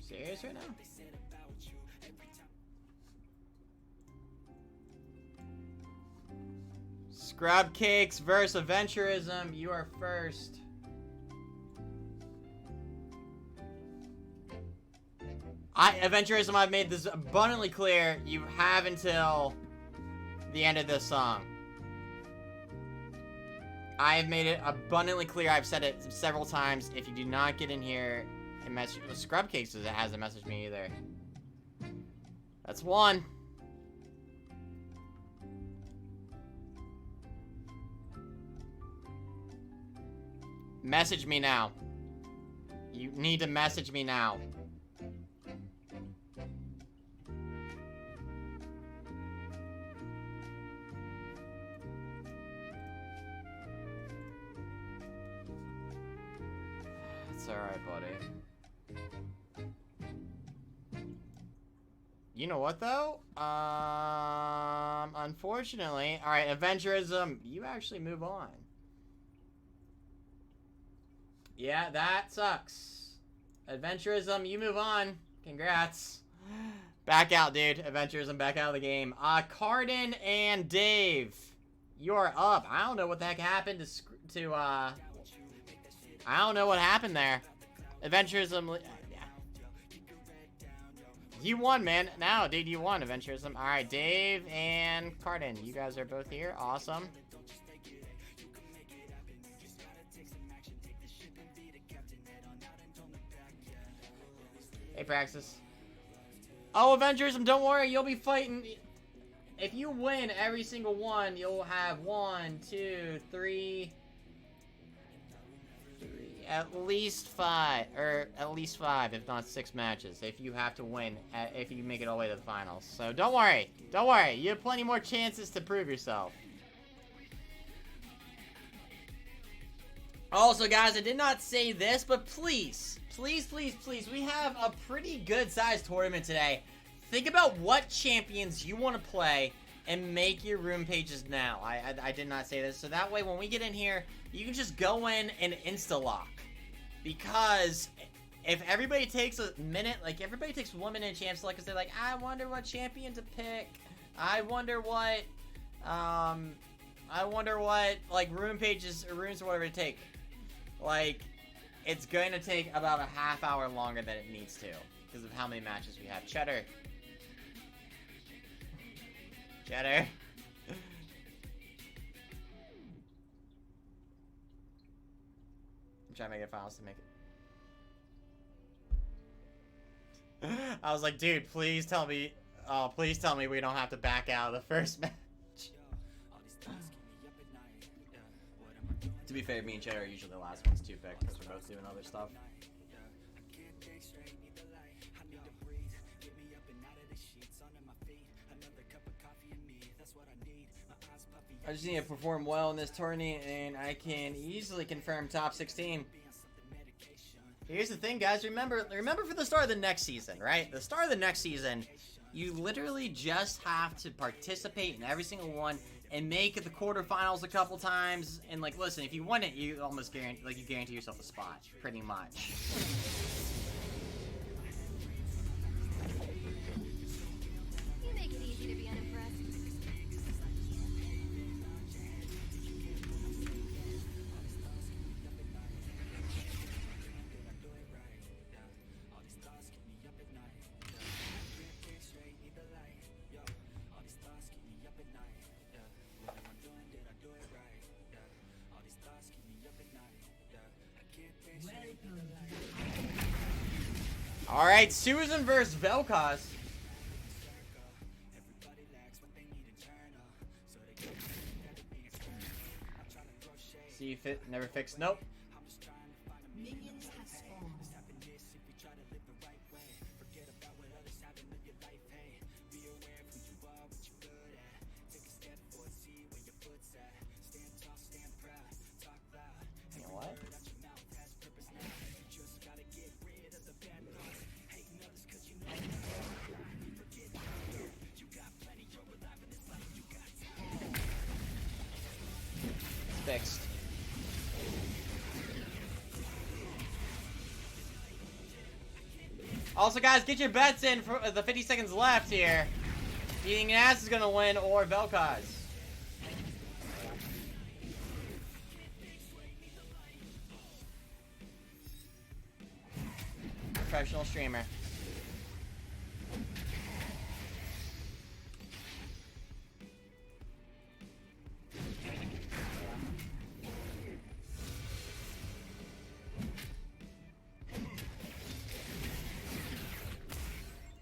Serious right now? Scrub Cakes versus Adventurism. You are first. Adventurism, I've made this abundantly clear. You have until the end of this song. I have made it abundantly clear. I've said it several times. If you do not get in here and message... Scrub Cakes hasn't messaged me either. That's one. Message me now. You need to message me now. It's alright, buddy. You know what, though? Unfortunately... Alright, Adventurism, you actually move on. Yeah, that sucks. Adventurism, you move on. Congrats. Back out, dude. Adventurism, back out of the game. Cardin and Dave, you're up. I don't know what the heck happened to I don't know what happened there. Adventurism, yeah. You won, man. No, dude, you won, Adventurism. Alright, Dave and Cardin, you guys are both here. Awesome. Hey, Praxis. Oh, Adventurism, don't worry, you'll be fighting. If you win every single one, you'll have 1, 2, 3, at least 5, or at least 5, if not 6 matches, if you have to win, if you make it all the way to the finals. So don't worry, you have plenty more chances to prove yourself. Also, guys, I did not say this, but please, we have a pretty good sized tournament today. Think about what champions you want to play and make your room pages now. I did not say this, so that way when we get in here, you can just go in and insta-lock. Because if everybody takes a minute, like everybody takes 1 minute chance to look, because they're like, I wonder what champion to pick. I wonder what, like, room pages, or rooms, or whatever to take. Like, it's going to take about a half hour longer than it needs to, because of how many matches we have. Cheddar. I'm trying to make it finals to make it. I was like, dude, please tell me, oh, please tell me we don't have to back out of the first match. To be fair, me and Cheddar are usually the last ones to pick, because we're both doing other stuff. I just need to perform well in this tourney, and I can easily confirm top 16. Here's the thing, guys. Remember for the start of the next season, right? The start of the next season, you literally just have to participate in every single one and make the quarterfinals a couple times. And, like, listen, if you win it, you almost guarantee, like, you guarantee yourself a spot, pretty much. You make it easy to be unimpressed. Alright, Susan versus Vel'Koz. See if it never fixed. Nope. Minions have spawned. You know what? Fixed. Also, guys, get your bets in for the 50 seconds left here. Do you think Nass is gonna win or Vel'Koz? Professional streamer.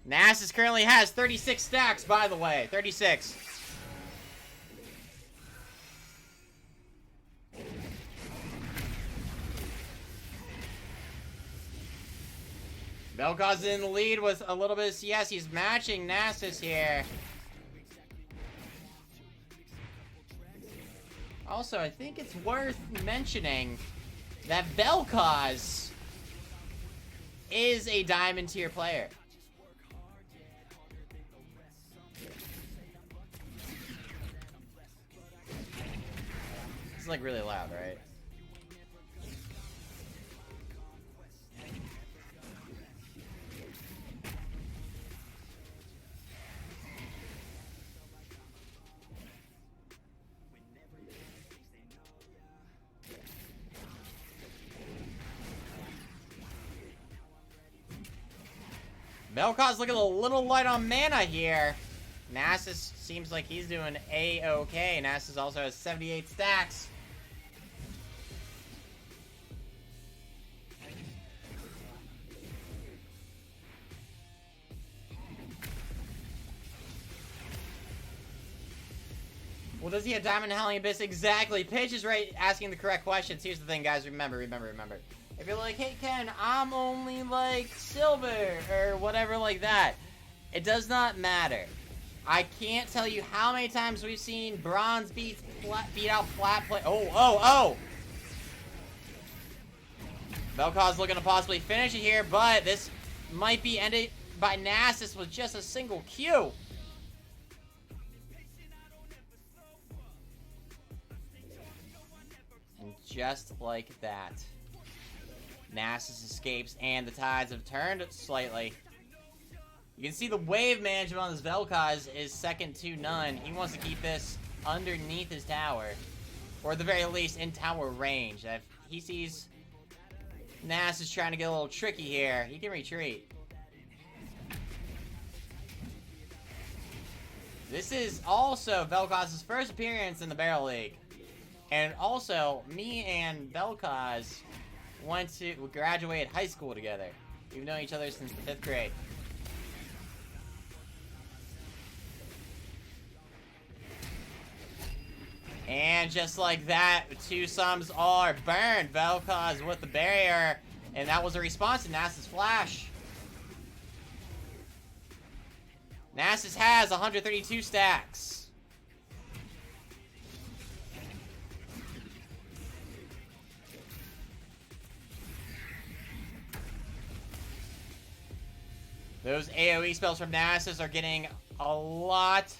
Nasus currently has 36 stacks, by the way. 36. Vel'Koz in the lead with a little bit of CS. He's matching Nasus here. Also, I think it's worth mentioning that Vel'Koz is a diamond tier player. It's like really loud, right? Vel'Koz looking a little light on mana here. Nasus seems like he's doing A-okay. Nasus also has 78 stacks. Well, does he have Diamond Howling Abyss? Exactly. Pitch is right asking the correct questions. Here's the thing, guys. Remember. If you're like, hey, Ken, I'm only, like, silver, or whatever like that, it does not matter. I can't tell you how many times we've seen bronze beat out flat play. Oh! Vel'Koz looking to possibly finish it here, but this might be ended by Nasus with just a single Q. And just like that, Nasus escapes, and the tides have turned slightly. You can see the wave management on this Vel'Koz is second to none. He wants to keep this underneath his tower, or at the very least in tower range. If he sees Nasus trying to get a little tricky here, he can retreat. This is also Vel'Koz's first appearance in the Barrel League. And also, me and Vel'Koz we graduated high school together. We've known each other since the 5th grade. And just like that, two sums are burned. Vel'Koz with the barrier, and that was a response to Nasus' flash. Nasus has 132 stacks. Those AoE spells from Nasus are getting a lot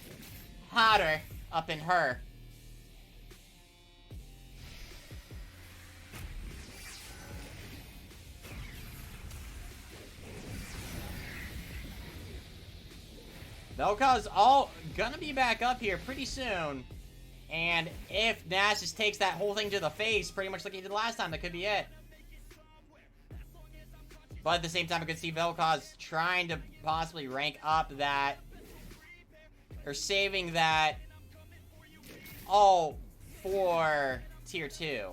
hotter up in her. Vel'Koz all gonna be back up here pretty soon. And if Nasus takes that whole thing to the face, pretty much like he did last time, that could be it. But at the same time, I could see Vel'Koz trying to possibly rank up that, or saving that, all for tier 2.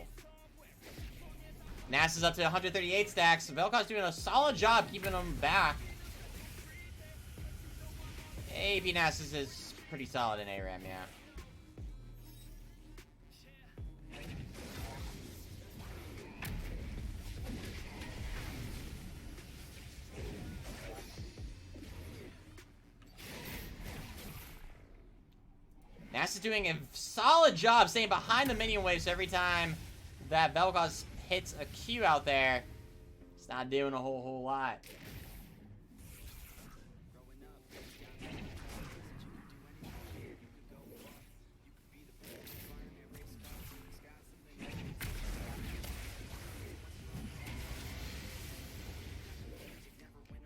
Nasus up to 138 stacks. So Vel'Koz doing a solid job keeping him back. AP Nasus is pretty solid in ARAM, yeah. Nasus doing a solid job staying behind the minion waves every time that Vel'Koz hits a Q out there. It's not doing a whole lot.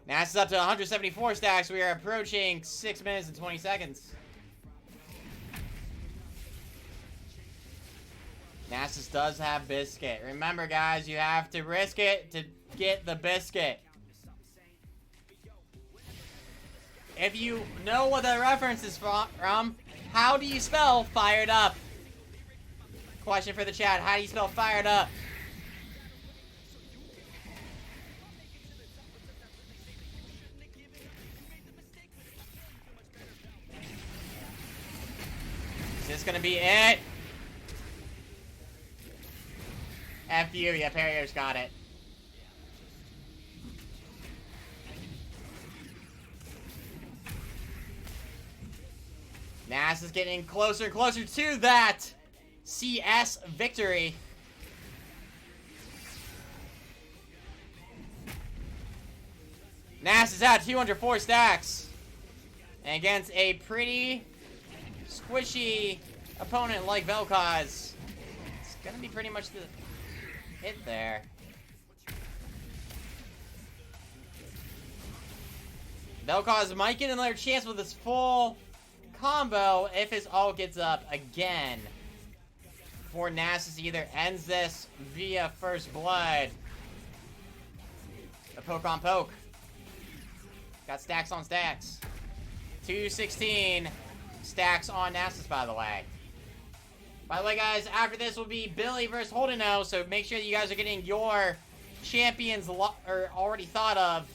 Nasus up to 174 stacks. We are approaching 6 minutes and 20 seconds. Nasus does have biscuit. Remember, guys, you have to risk it to get the biscuit. If you know what the reference is from, how do you spell fired up? Question for the chat. How do you spell fired up? Is this gonna be it? F you, yeah, Perrier's got it. Nasus is getting closer and closer to that CS victory. Nasus is at 204 stacks. And against a pretty squishy opponent like Vel'Koz, it's gonna be pretty much the hit there. Vel'Koz might get another chance with his full combo if his ult gets up again. Before Nasus either ends this via first blood. A poke on poke. Got stacks on stacks. 216 stacks on Nasus, by the way. By the way, guys, after this will be Billy versus Holdeno, so make sure that you guys are getting your champions already thought of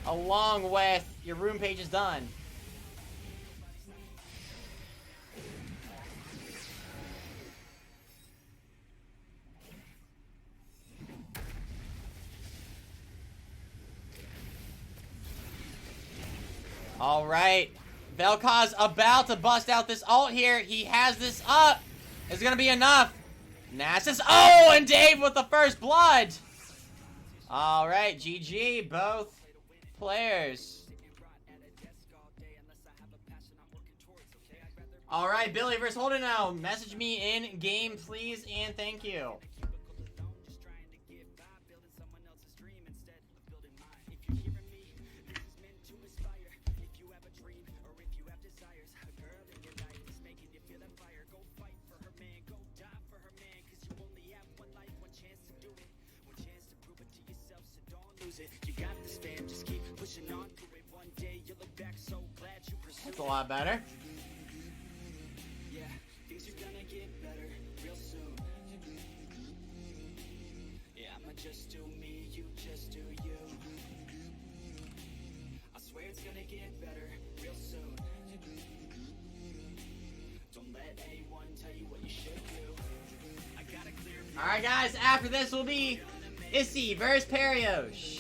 along with your room pages done. All right, Vel'Koz about to bust out this ult here. He has this up. It's gonna be enough. Nasus, oh, and Dave with the first blood. All right, GG, both players. All right, Billy versus Holden now. Message me in game, please, and thank you. You got this, fam, just keep pushing on through it. One day you'll look back so glad you pursued. That's a lot better. Yeah, things are gonna get better real soon. Yeah, I'ma just do me, you just do you. I swear it's gonna get better real soon. Don't let anyone tell you what you should do. I got a clear view. Alright, guys, after this will be Issy versus Periosh.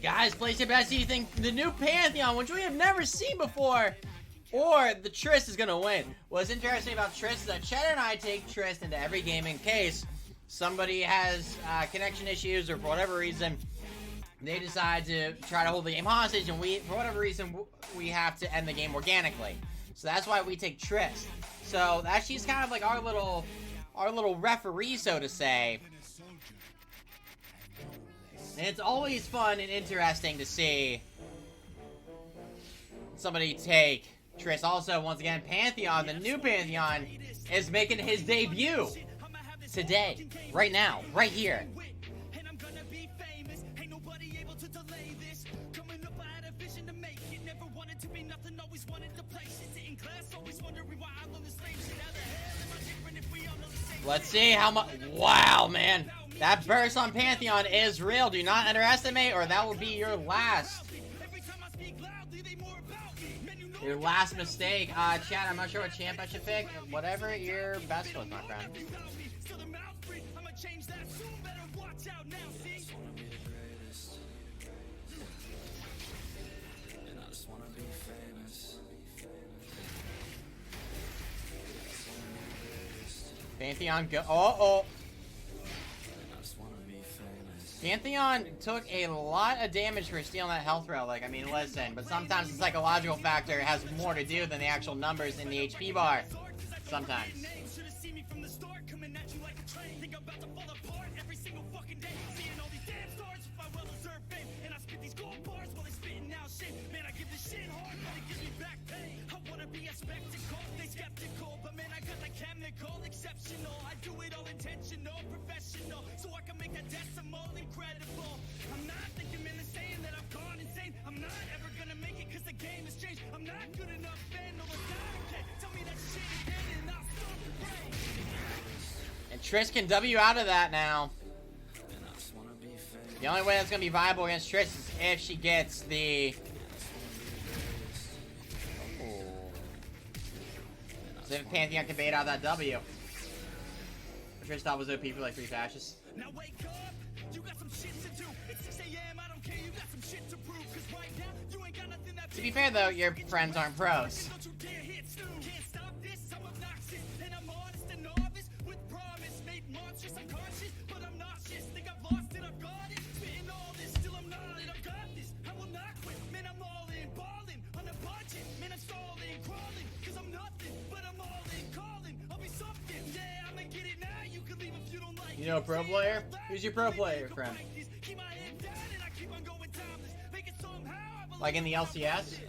Guys, place your bets. Do you think the new Pantheon, which we have never seen before, or the Trist is going to win? What's interesting about Trist is that Cheddar and I take Trist into every game in case somebody has connection issues or for whatever reason they decide to try to hold the game hostage and we, for whatever reason, we have to end the game organically. So that's why we take Triss. So that she's kind of like our little referee, so to say. And it's always fun and interesting to see somebody take Triss. Also, once again, Pantheon, the new Pantheon, is making his debut today, right now, right here. Let's see how much. Wow, man. That burst on Pantheon is real. Do not underestimate, or that will be your last. Your last mistake. Chat, I'm not sure what champ I should pick. Whatever you're best with, my friend. Pantheon go. Oh. Pantheon took a lot of damage for stealing that health relic. I mean, listen, but sometimes the psychological factor has more to do than the actual numbers in the HP bar. Sometimes. And Triss can W out of that now. The only way that's going to be viable against Triss is if she gets the... So if Pantheon can bait out that W. Triss thought was OP for like 3 fascists. Now wake up. You got some shit to do. It's 6 a.m. I don't care. You got some shit to prove. 'Cause right now, you ain't got nothing that... To be fair though, your friends aren't pros. You know a pro player? Who's your pro player, friend? Like in the LCS?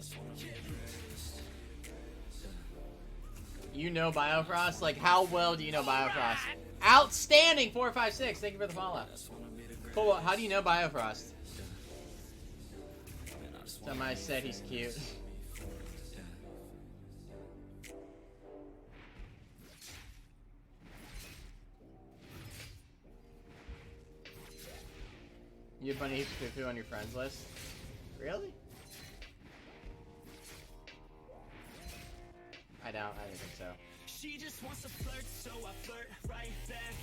You know Biofrost? Like, how well do you know Biofrost? Outstanding! 456, thank you for the follow. Cool, how do you know Biofrost? Somebody said he's cute. You have Bunny Fufu on your friends list? Really? I don't think so. She just wants to flirt, so I flirt right back.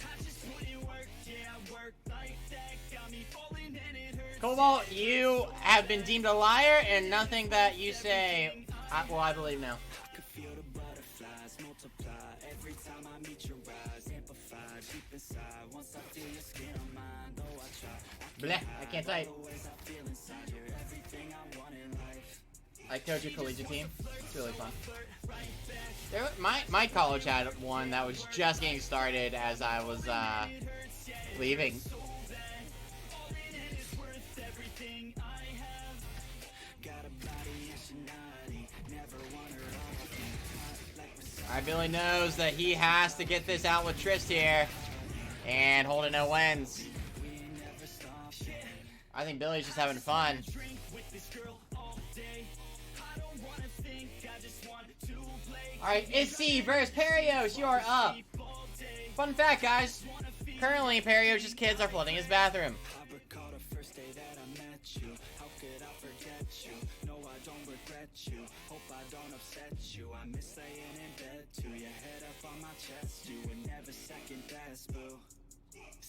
I just put in work, yeah, I work like that. Got me falling and it hurts. Cobalt, you have been deemed a liar, and nothing that you say, I believe now. I could feel the butterflies multiply every time I meet your eyes, amplified deep inside. Once I feel your skin on mine, though I try. Bleh, I can't type. I coach a collegiate team. It's really fun. My college had one that was just getting started as I was leaving. Alright, Billy knows that he has to get this out with Triss here. And Holden no wins. I think Billy's just having fun. Alright, Issy versus Perios, you are up. Fun fact, guys. Currently, Perios' kids are flooding his bathroom.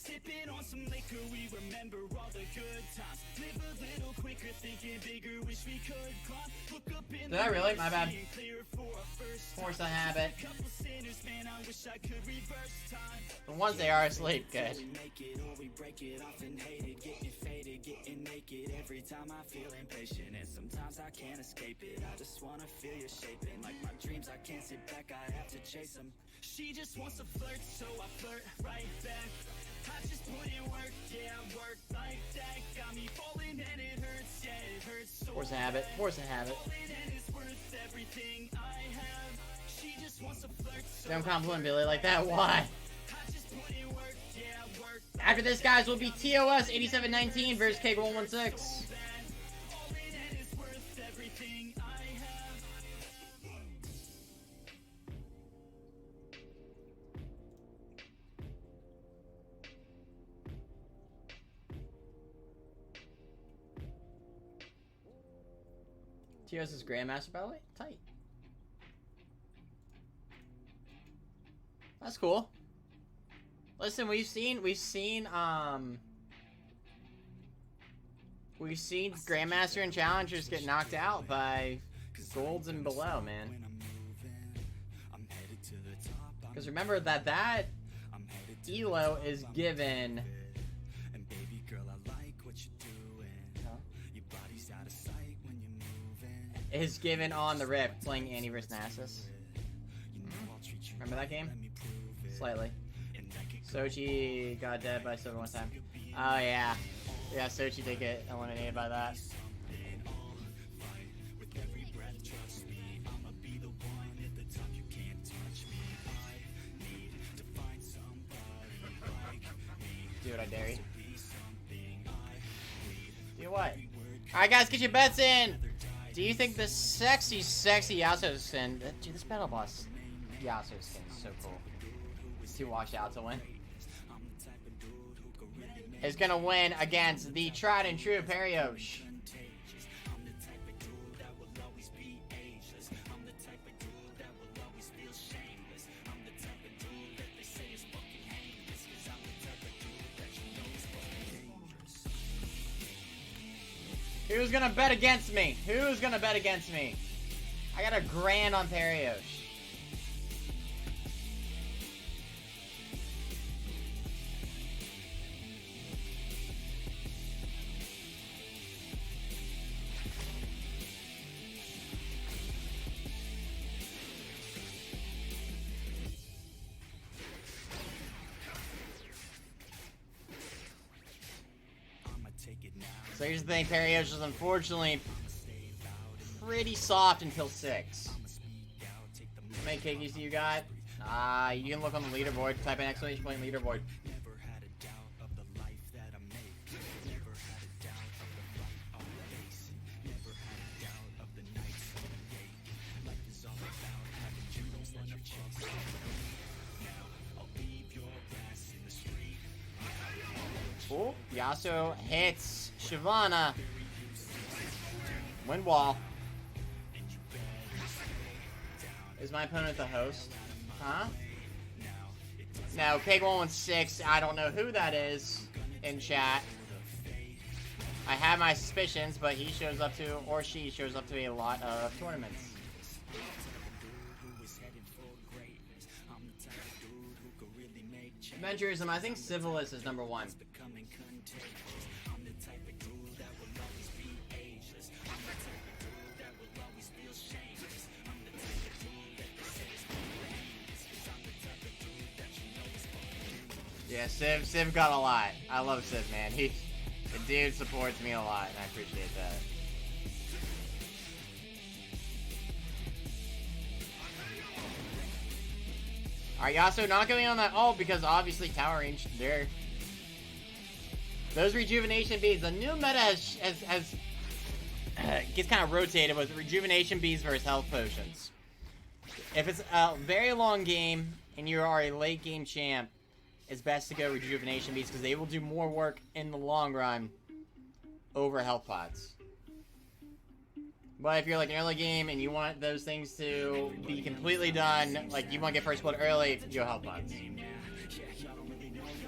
Sipping on some liquor, we remember all the good times. Live a little quicker, thinking bigger, wish we could climb. Look up in Did I really? My bad. clear for a first Force a habit. couple sinners, man, I wish I could reverse time. But once they are asleep, good. We make it or we break it, often hated, getting faded, getting naked. Every time I feel impatient, and sometimes I can't escape it. I just wanna feel you shaping, like my dreams. I can't sit back, I have to chase them. She just wants to flirt, so I flirt right back. I just put in work, yeah, work like that. Got me falling and it hurts, yeah, it hurts so. Force a habit. Force a habit. And it's worth everything I have. She just wants to flirt, so Don't compliment Billy like that. Why? I just put in work, yeah, work. After this, guys, will be TOS 8719 versus K116. And it's worth everything I have. TOS is Grandmaster Battle? Tight. That's cool. Listen, we've seen Grandmaster and Challengers get knocked out by Golds and below, man. Because remember that Elo is given. And baby girl, I like what you're doing. Your body's out of sight when you're moving. Is given on the rip playing Annie vs Nasus. Remember that game? Slightly. Sochi got dead by Silver one time. Oh yeah. Yeah, Sochi did get eliminated by that. Do what I dare you. Do what? Alright guys, get your bets in! Do you think the sexy Yasuo skin... Dude, this battle boss Yasuo skin is so cool. To watch out to win. Is gonna win against the tried and true Periosh. Who's gonna bet against me? Who's gonna bet against me? I got $1,000 on Periosh. So here's the thing, Periosh is unfortunately pretty soft until 6. How many kickies do you got? You can look on the leaderboard, type in exclamation point leaderboard. Oh, Yasuo hits Shyvana. Wind wall. Is my opponent the host? Huh? No, K116, I don't know who that is in chat. I have my suspicions, but he shows up to, or she shows up to a lot of tournaments. Adventurism, I think Civilist is number 1. Yeah, Civ got a lot. I love Civ, man. The dude supports me a lot, and I appreciate that. Alright, Yasuo not going on that ult because obviously tower range there. Those rejuvenation beads, the new meta has gets kind of rotated with rejuvenation beads versus health potions. If it's a very long game and you are a late game champ, it's best to go rejuvenation beads because they will do more work in the long run over health pods. But if you're like an early game and you want those things to be completely done, like you want to get first blood early, go health pods.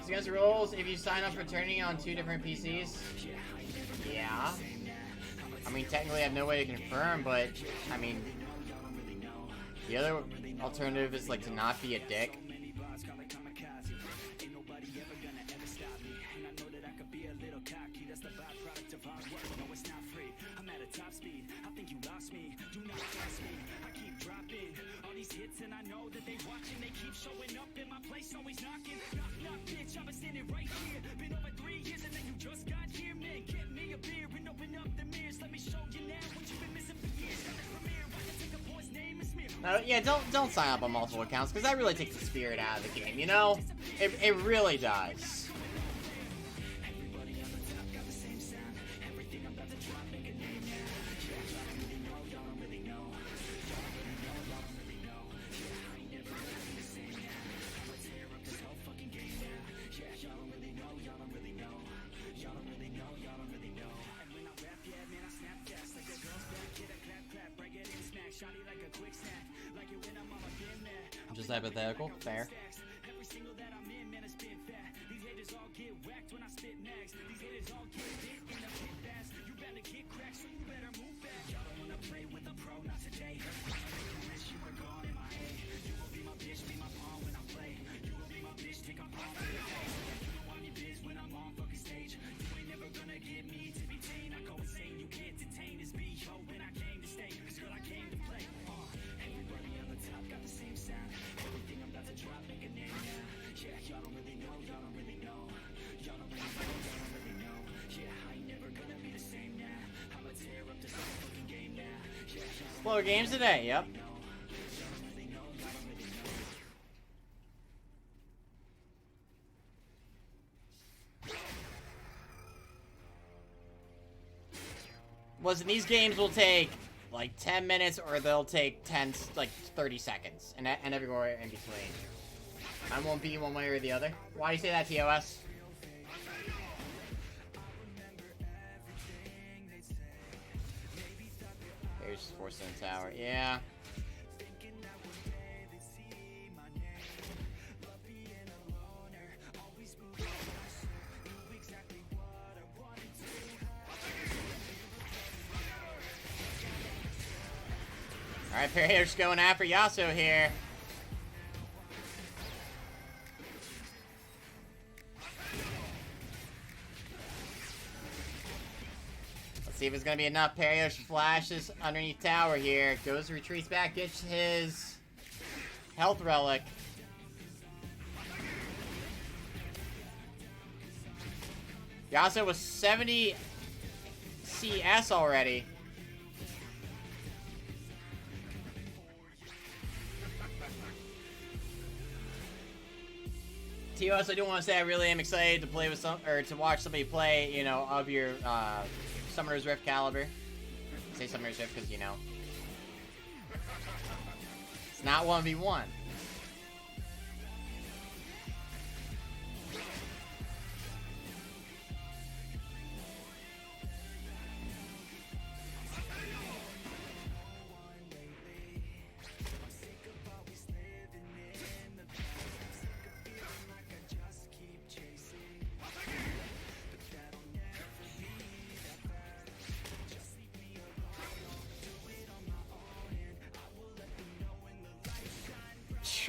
It's against the rules if you sign up for turning on 2 different PCs. Yeah. I mean, technically I have no way to confirm, but, I mean, the other alternative is, like, to not be a dick. And I know that they watching, they keep showing up in my place, always knocking. Knock, knock, bitch, I've been standing right here. Been over 3 years and then you just got here, man. Get me a beer and open up the mirrors. Let me show you now what you've been missing for years. Got the premiere, I can take a boy's name and smear. Yeah, don't sign up on multiple accounts, because that really takes the spirit out of the game, you know? It really does. Just hypothetical. Fair. Every single that I'm in, man, it's been fat. These haters all get whacked when I spit next. These haters all get hit in the pit fast. You better get cracked, so you better move back. Y'all don't wanna play with a pro, not today. I wish you were gone in my head. You will be my bitch, be my pawn when I play. You will be my bitch, take a pawn for the day. You know I'm your biz when I'm on fucking stage. You ain't never gonna get me to be tame. I go insane, you can't detain this B.O. when I came to stay. Cause girl, I came to play. Everybody on the top got the same sound. Everything I'm about to drop, make a name now. Yeah, y'all don't really know, y'all don't really know. Y'all don't really know, y'all don't really know. Yeah, I ain't never gonna be the same now. I'ma tear up this whole fucking game now. Yeah, y'all don't Slower games today, yep. really know. Y'all don't really know, y'all don't really know. Listen, these games will take like 10 minutes or they'll take 30 seconds and everywhere in between. I won't be one way or the other. Why do you say that, TOS? There's Force in the tower. Yeah. Alright, Perrier's going after Yasuo here. Let's see if it's gonna be enough. Perrier flashes underneath tower here. Goes, retreats back, gets his health relic. Yasuo was 70 CS already. TOS, I do want to say I really am excited to play with to watch somebody play, you know, of your Summoner's Rift caliber. I say Summoner's Rift because, you know, it's not 1v1.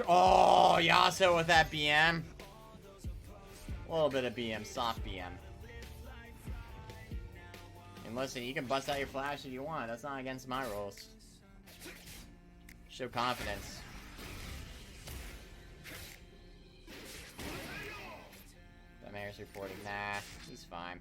Oh, Yasuo with that BM. A little bit of BM, soft BM. And listen, you can bust out your flash if you want. That's not against my rules. Show confidence. The mayor's reporting. Nah, he's fine.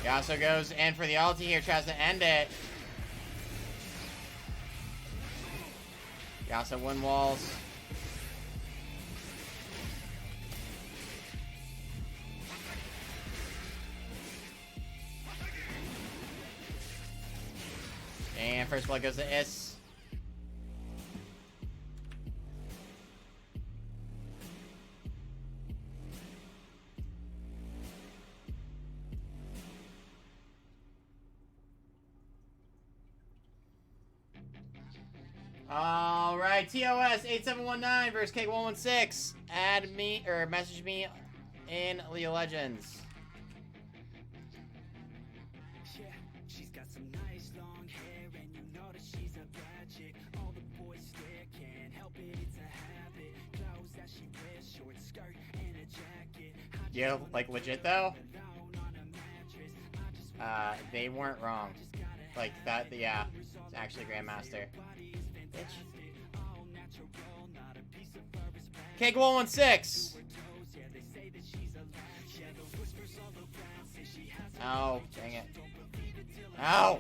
Yasuo goes in for the ulti here, tries to end it. Yasuo win walls. And first blood goes to S. All right, TOS 8719 versus K116. Add me or message me in League of Legends. Yeah, she's got some nice long hair, and you know that she's a bad chick. All the boys stare, can't help it, it's a habit. Clothes that she wears, short skirt and a jacket. Yeah, like legit though. They weren't wrong. Like that, yeah. It's actually Grandmaster. Bitch. K116. Oh, dang it. Ow!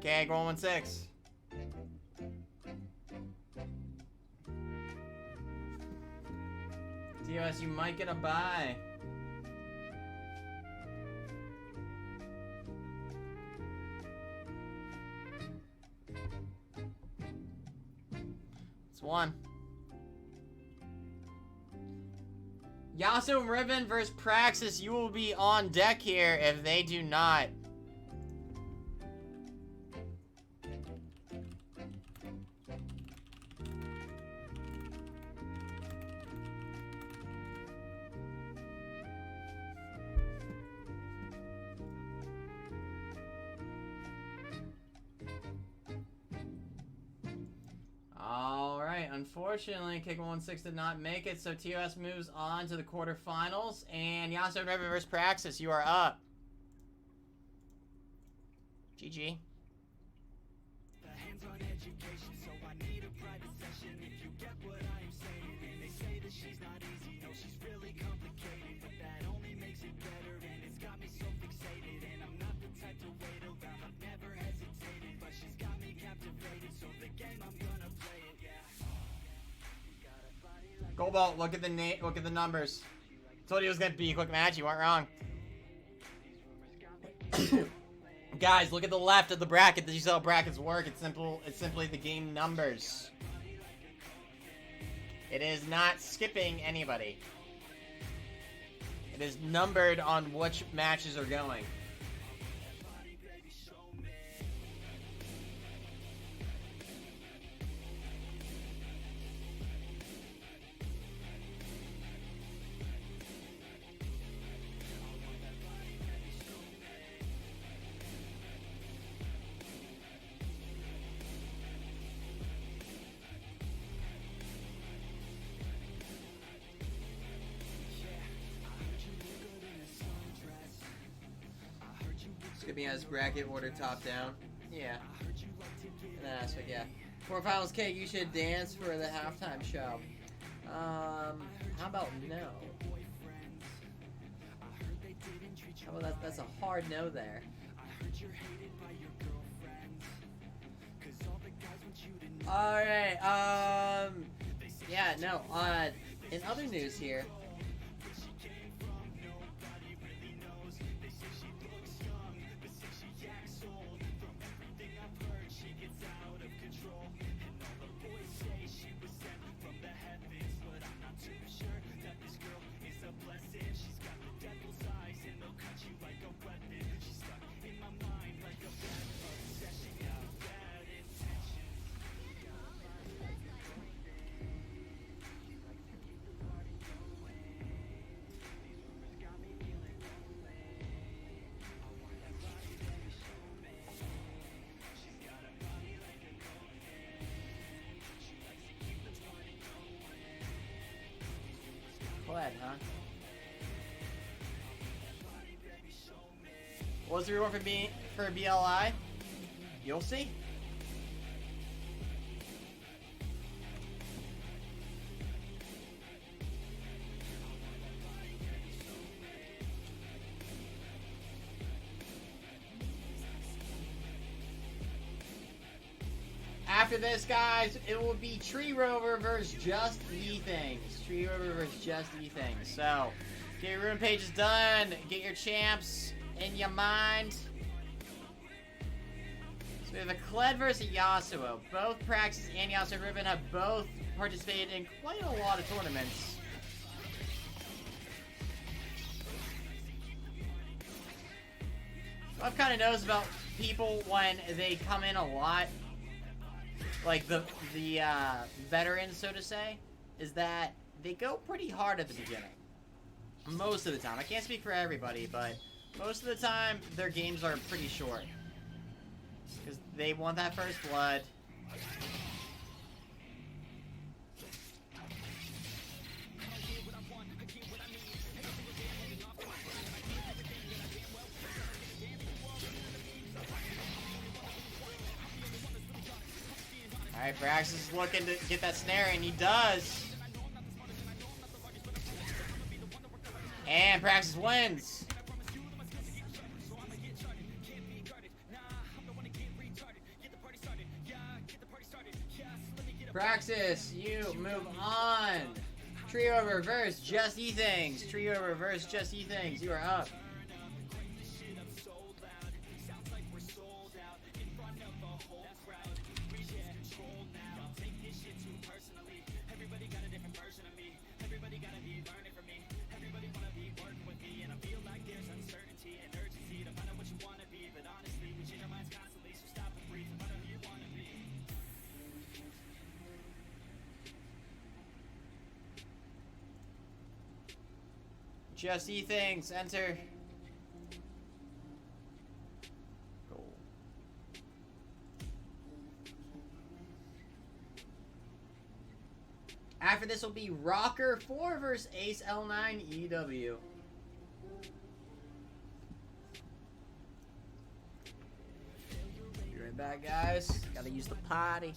K116. TOS, you might get a buy. It's one. Yasuo and Riven versus Praxis. You will be on deck here if they do not. Unfortunately, Kick116 did not make it, so TOS moves on to the quarterfinals, and Yasuo and Riven versus Praxis, you are up. GG. Hands-on education, so I need a private session. If you get what I am saying, and they say that she's not easy, no, she's really complicated, but that only makes it better, and it's got me so fixated, and I'm not the type to wait around, I've never hesitated, but she's got me captivated, so the game I'm gonna play it, yeah. Cobalt, look at the numbers. Told you it was gonna be a quick match. You weren't wrong. Guys, look at the left of the bracket. Did you see how brackets work? It's simple. It's simply the game numbers. It is not skipping anybody. It is numbered on which matches are going. Skipping has bracket order top down. Yeah. That's what, yeah. Quarterfinals cake, you should dance for the halftime show. How about no? How about that's a hard no there. Alright, yeah, no, in other news here, huh? What was the reward for BLI? You'll see. after this, guys, it will be Tree Rover versus Just E Things. Tree Rover versus Just E Things. So, get your room pages done. Get your champs in your mind. So we have a Kled versus Yasuo. Both Praxis and Yasuo Ribbon have both participated in quite a lot of tournaments. What I've kind of noticed about people when they come in a lot, like the veterans, so to say, is that they go pretty hard at the beginning. Most of the time. I can't speak for everybody, but most of the time, their games are pretty short. Because they want that first blood. Alright, Brax is looking to get that snare, and he does. And Praxis wins. Praxis, you move on. Trio reverse, Just E Things. Trio reverse, Just E Things. You are up. Just E Things, enter. Goal. After this will be Rocker 4 versus Ace L9 EW. Be right back, guys. Gotta use the potty.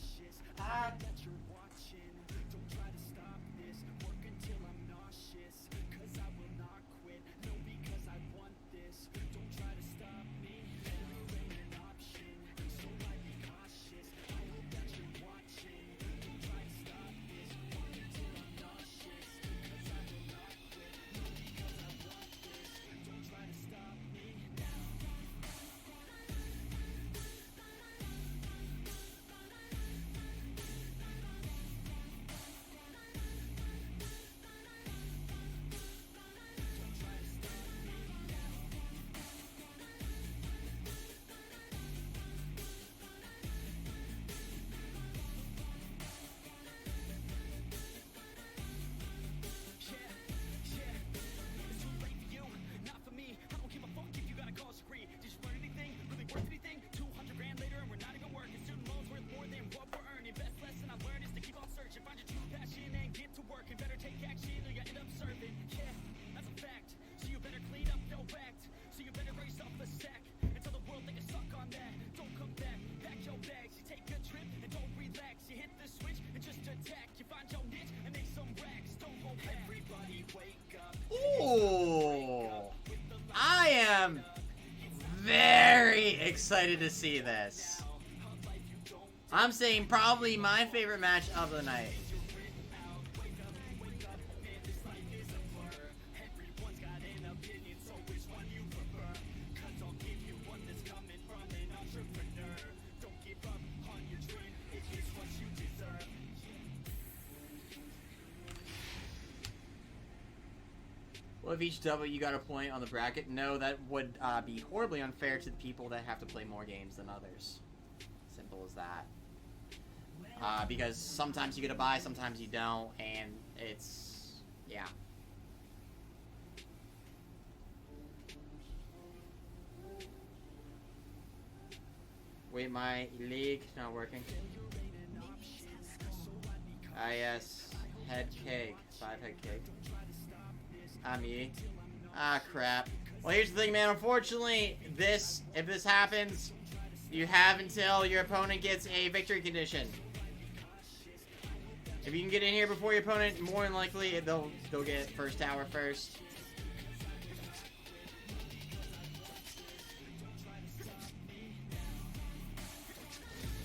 Ooh, I am very excited to see this. I'm saying probably my favorite match of the night. Well, if each W you got a point on the bracket, no, that would be horribly unfair to the people that have to play more games than others. Simple as that. Because sometimes you get a bye, sometimes you don't, and it's, yeah. Wait, my league not working. Yes, head cake, 5 head cake. Me. Ah, crap. Well, here's the thing, man. Unfortunately, if this happens, you have until your opponent gets a victory condition. If you can get in here before your opponent, more than likely they'll get first tower first.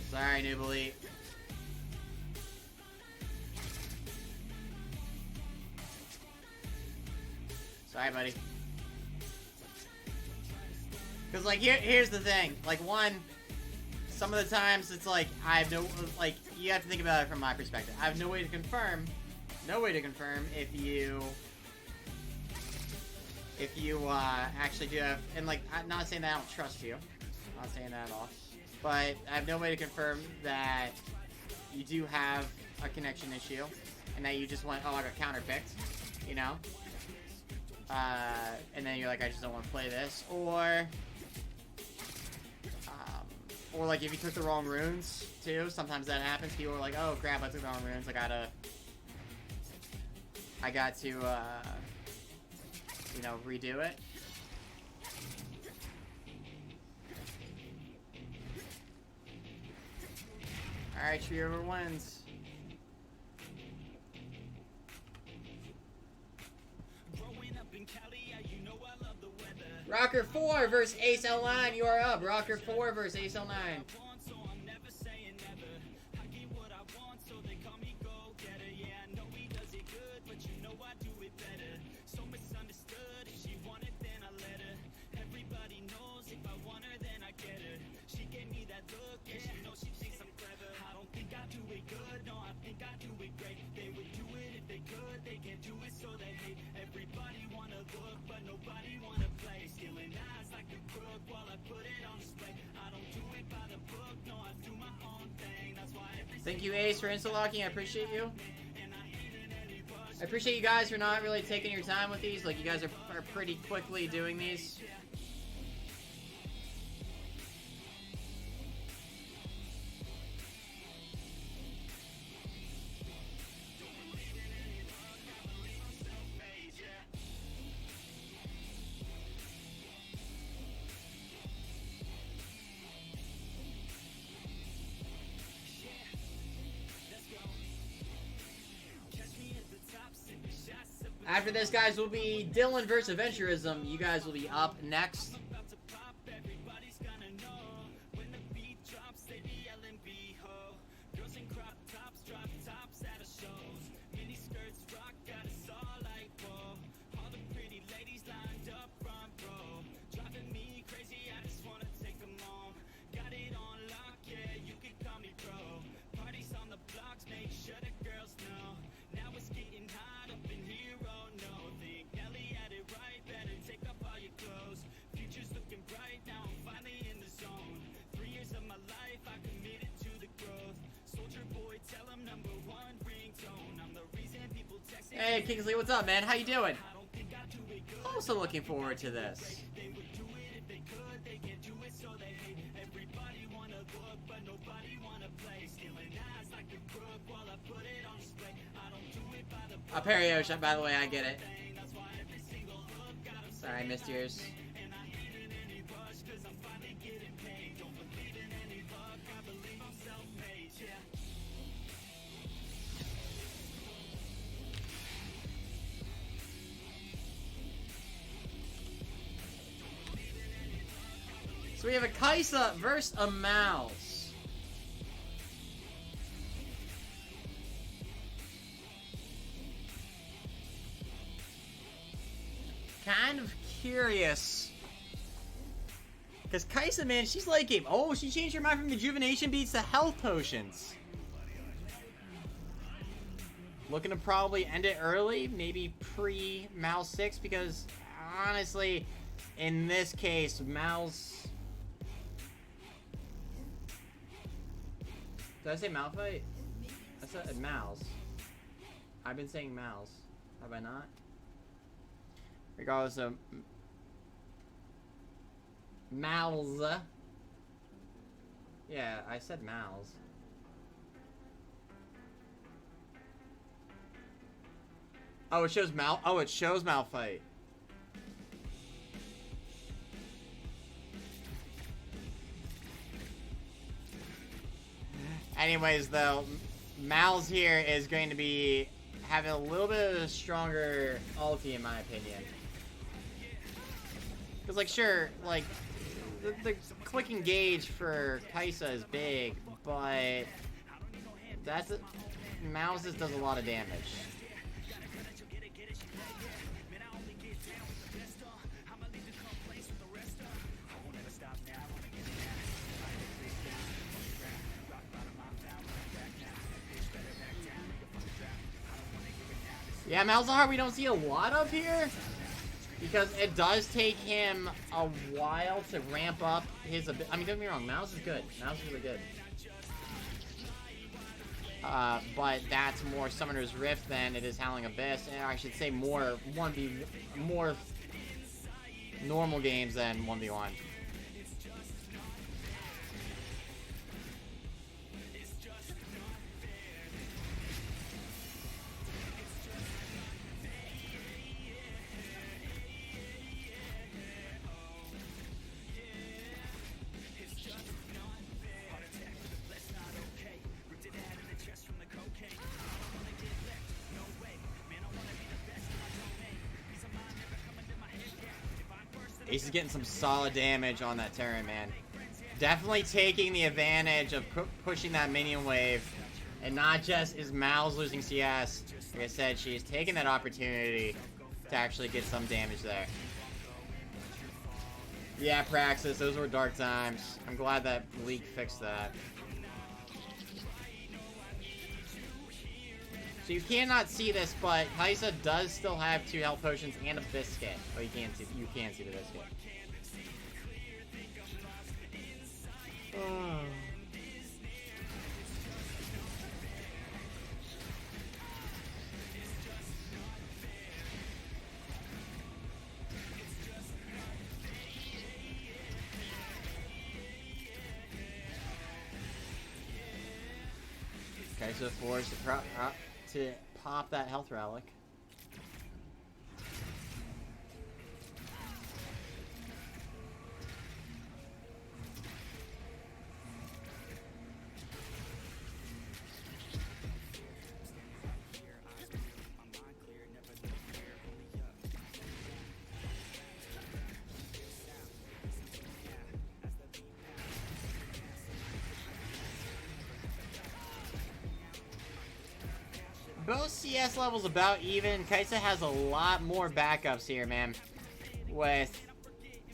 Sorry, Noob Elite. Alright, buddy. Because, like, here's the thing. Like, one, some of the times it's like, I have no, like, you have to think about it from my perspective. I have no way to confirm if you actually do have, and, like, I'm not saying that I don't trust you. I'm not saying that at all. But I have no way to confirm that you do have a connection issue and that you just went, oh, I got counterpicked, you know? And then you're like, I just don't want to play this. Or like if you took the wrong runes too, sometimes that happens. People are like, oh crap, I took the wrong runes. I got to, you know, redo it. Alright, Trio wins. Rocker 4 versus Ace L9. You are up. Rocker 4 versus Ace L9. Thank you, Ace, for insta-locking. I appreciate you. I appreciate you guys for not really taking your time with these. Like, you guys are pretty quickly doing these. After this, guys, will be Dylan versus Adventurism. You guys will be up next. Hey, Kingsley, what's up, man? How you doing? Also looking forward to this. A Perio shot, by the way, I get it. Sorry, I missed yours. So we have a Kaisa versus a Mouse. Kind of curious. Because Kaisa, man, she's late game. Oh, she changed her mind from Rejuvenation Beads to Health Potions. Looking to probably end it early. Maybe pre-Mouse 6. Because, honestly, in this case, Mouse... Did I say Malphite? I said Mouse. I've been saying Mouse. Have I not? Regardless of... Mouse. Yeah, I said Mouse. Oh, it shows it shows Malphite. Anyways, though, Mal's here is going to be having a little bit of a stronger ulti, in my opinion. Because, like, sure, like, the quick engage for Kaisa is big, but Mal's just does a lot of damage. Yeah, Malzahar we don't see a lot of here. Because it does take him a while to ramp up his ability. I mean, don't get me wrong, Mouse is good. Mouse is really good. But that's more Summoner's Rift than it is Howling Abyss. And I should say more normal games than 1v1. Ace is getting some solid damage on that Terran, man. Definitely taking the advantage of pushing that minion wave. And not just is Mal's losing CS. Like I said, she's taking that opportunity to actually get some damage there. Yeah, Praxis, those were dark times. I'm glad that League fixed that. So you cannot see this, but Kaisa does still have 2 health potions and a biscuit. Oh, you can see the biscuit. Oh. Kaisa forced to pop that health relic. Both CS levels about even. Kaisa has a lot more backups here, man. With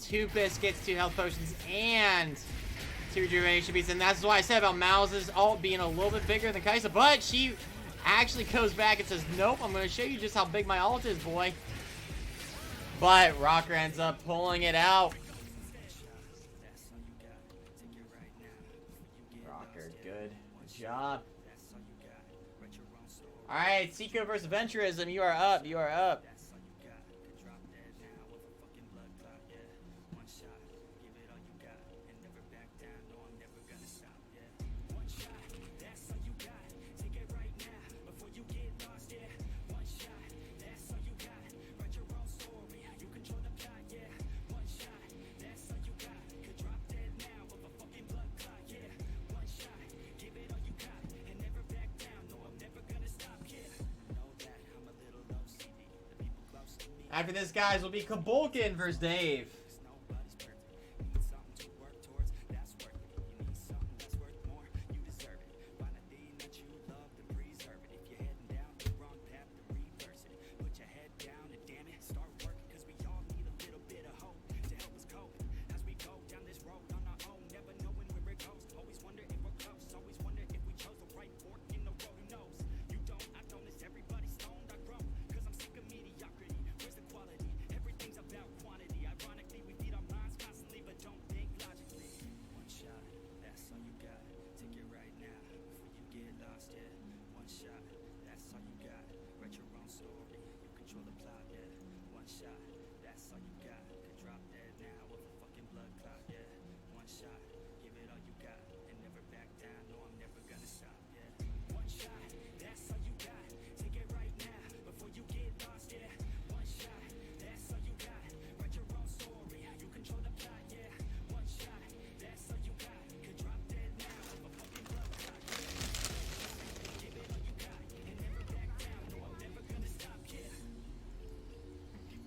2 biscuits, 2 health potions, and 2 duration beats. And that's why I said about Mal's ult being a little bit bigger than Kaisa. But she actually goes back and says, nope, I'm going to show you just how big my ult is, boy. But Rocker ends up pulling it out. Rocker, good job. Alright, Seiko versus Venturism, you are up, you are up. After this, guys, will be Kabulkin versus Dave.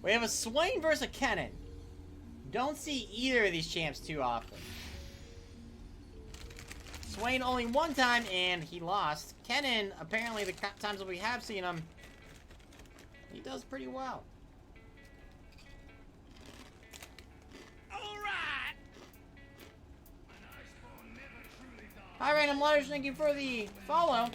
We have a Swain versus a Kennen. Don't see either of these champs too often. Swain only one time, and he lost. Kennen, apparently the times that we have seen him, he does pretty well. Alright! Hi, Random Letters, thank you for the follow.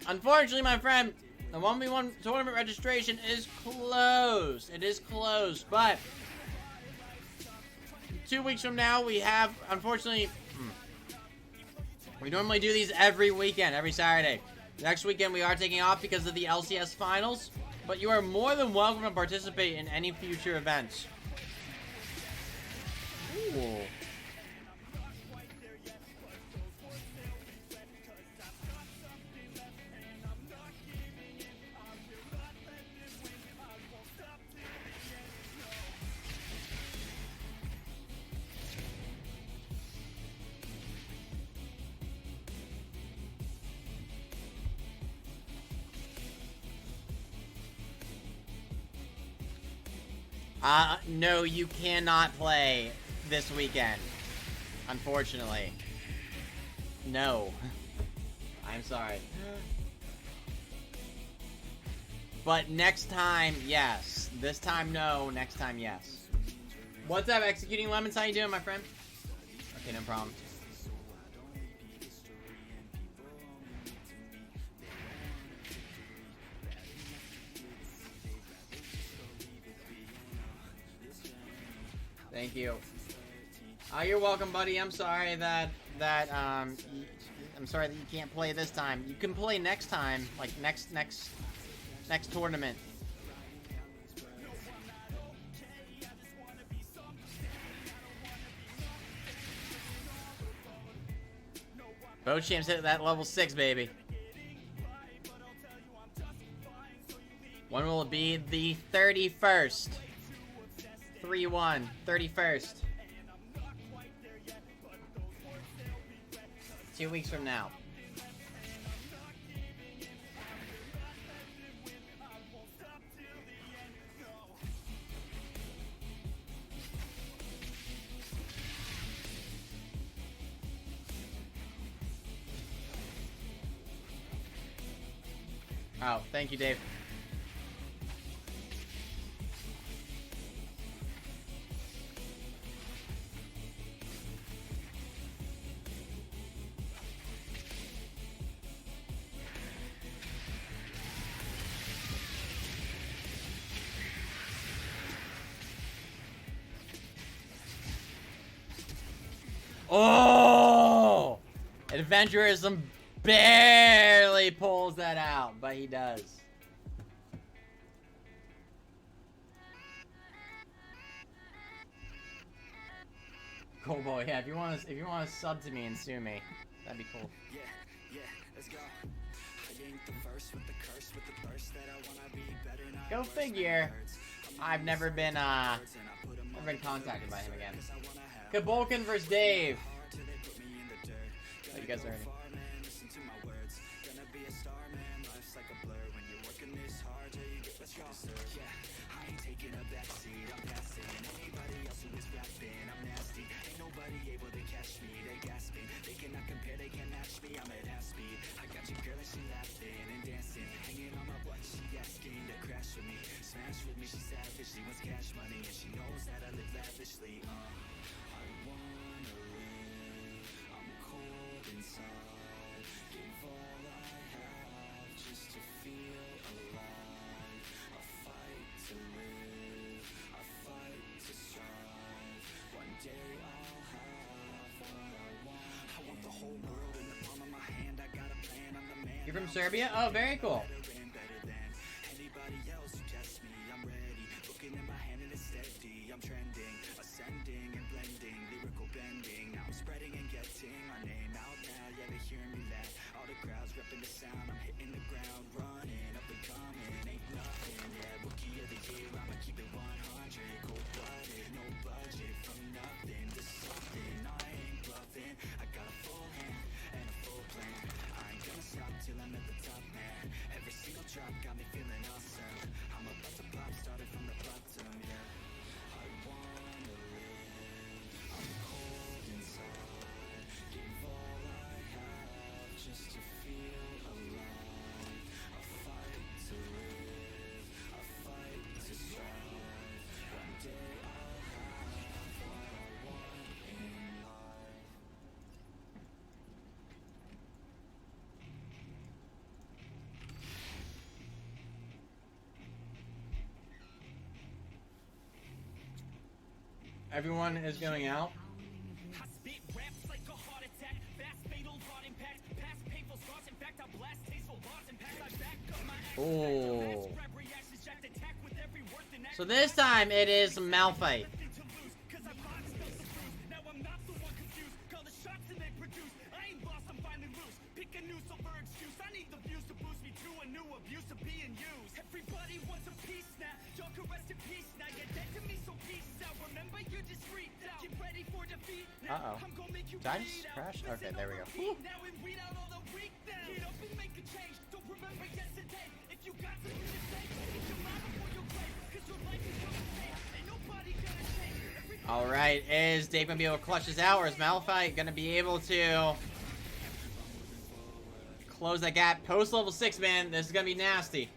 Unfortunately, my friend, the 1v1 tournament registration is closed. It is closed, but 2 weeks from now, we have, unfortunately, we normally do these every weekend, every Saturday. Next weekend, we are taking off because of the LCS finals, but you are more than welcome to participate in any future events. Ooh. No, you cannot play this weekend. Unfortunately. No. I'm sorry. But next time, yes. This time, no. Next time, yes. What's up, Executing Lemons? How you doing, my friend? Okay, no problem. Thank you. You're welcome, buddy. I'm sorry that I'm sorry that you can't play this time. You can play next time, like next tournament. Both champs hit that level 6, baby. When will it be? The 31st. 3-1, 31st. 2 weeks from now. Oh, thank you, Dave. Oh! Adventurism barely pulls that out, but he does. Cool boy, yeah. If you want to sub to me and sue me, that'd be cool. Yeah, yeah, let's go. I ain't the first with the curse with the thirst that I wanna be better now. Go figure. I've never been contacted by him again. Kabolkin versus Dave. Oh, you guys are ready. She wants cash money and she knows that I live lavishly. I wanna live, I'm cold inside. Give all I have just to feel alive. I fight to live, I fight to strive. One day I'll have what I want. I want the whole world in the palm of my hand. I got a plan, I'm the man. You're from Serbia? Oh, very cool. Everyone is going out. Oh. So this time it is Malphite. Uh-oh. Did I just crash? Okay, there we go. Whew. Alright, is Dave gonna be able to clutch this out, or is Malphite gonna be able to close that gap? Post level 6, man. This is gonna be nasty.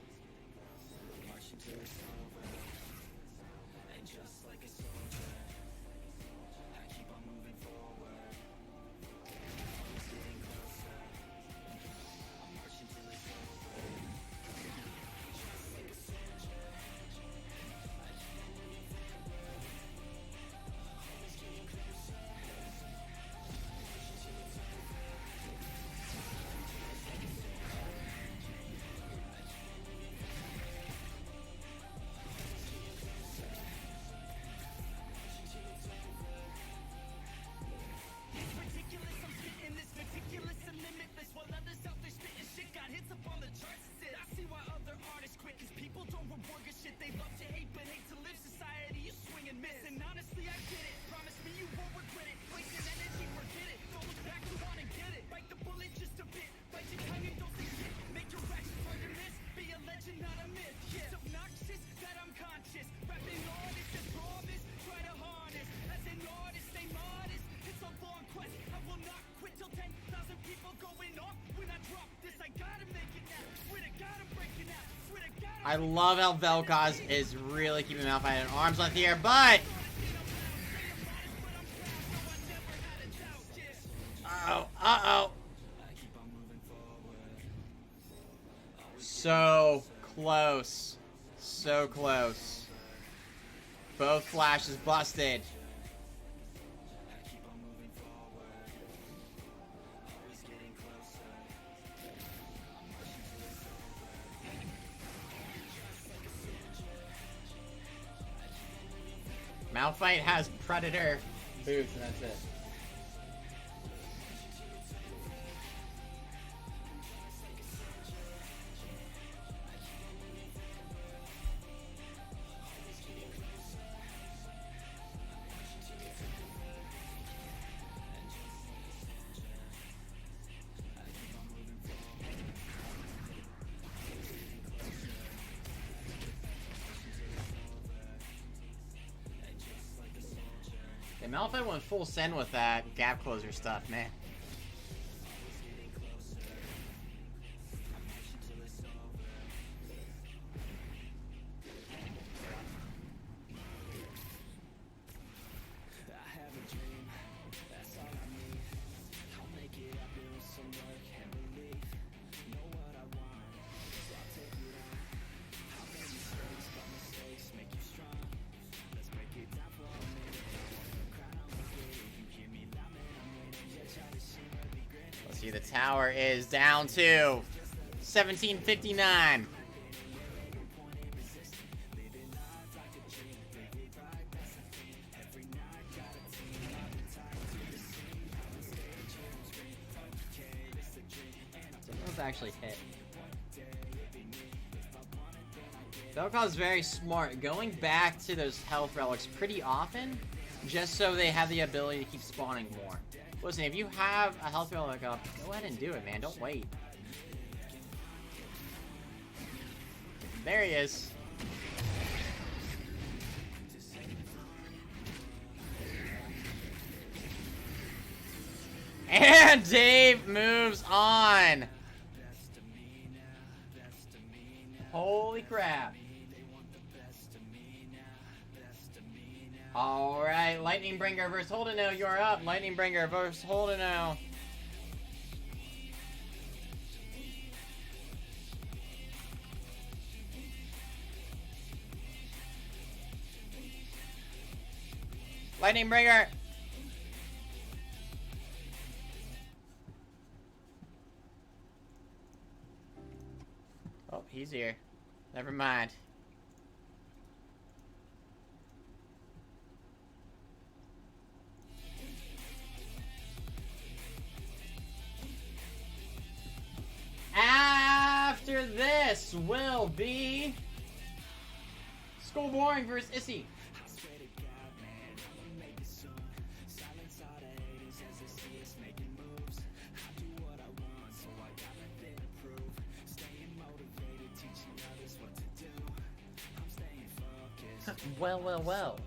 I love how Vel'Koz is really keeping Malphite at arm's length here, but... Uh-oh, uh-oh. So close. So close. Both flashes busted. Malphite has Predator boots, and that's it. Yeah, Malphite went full send with that gap closer stuff, man. See, the tower is down to 1759. Someone's actually hit. Vel'Koz is very smart, going back to those health relics pretty often, just so they have the ability to keep spawning more. Listen, if you have a health relic up, go ahead and do it, man. Don't wait. There he is. And Dave moves on. Holy crap. Alright, Lightning Bringer versus Holdeno, you're up. Lightning Bringer versus Holdeno. Lightning Bringer! Oh, he's here. Never mind. After this will be School Boring versus Issy. Well.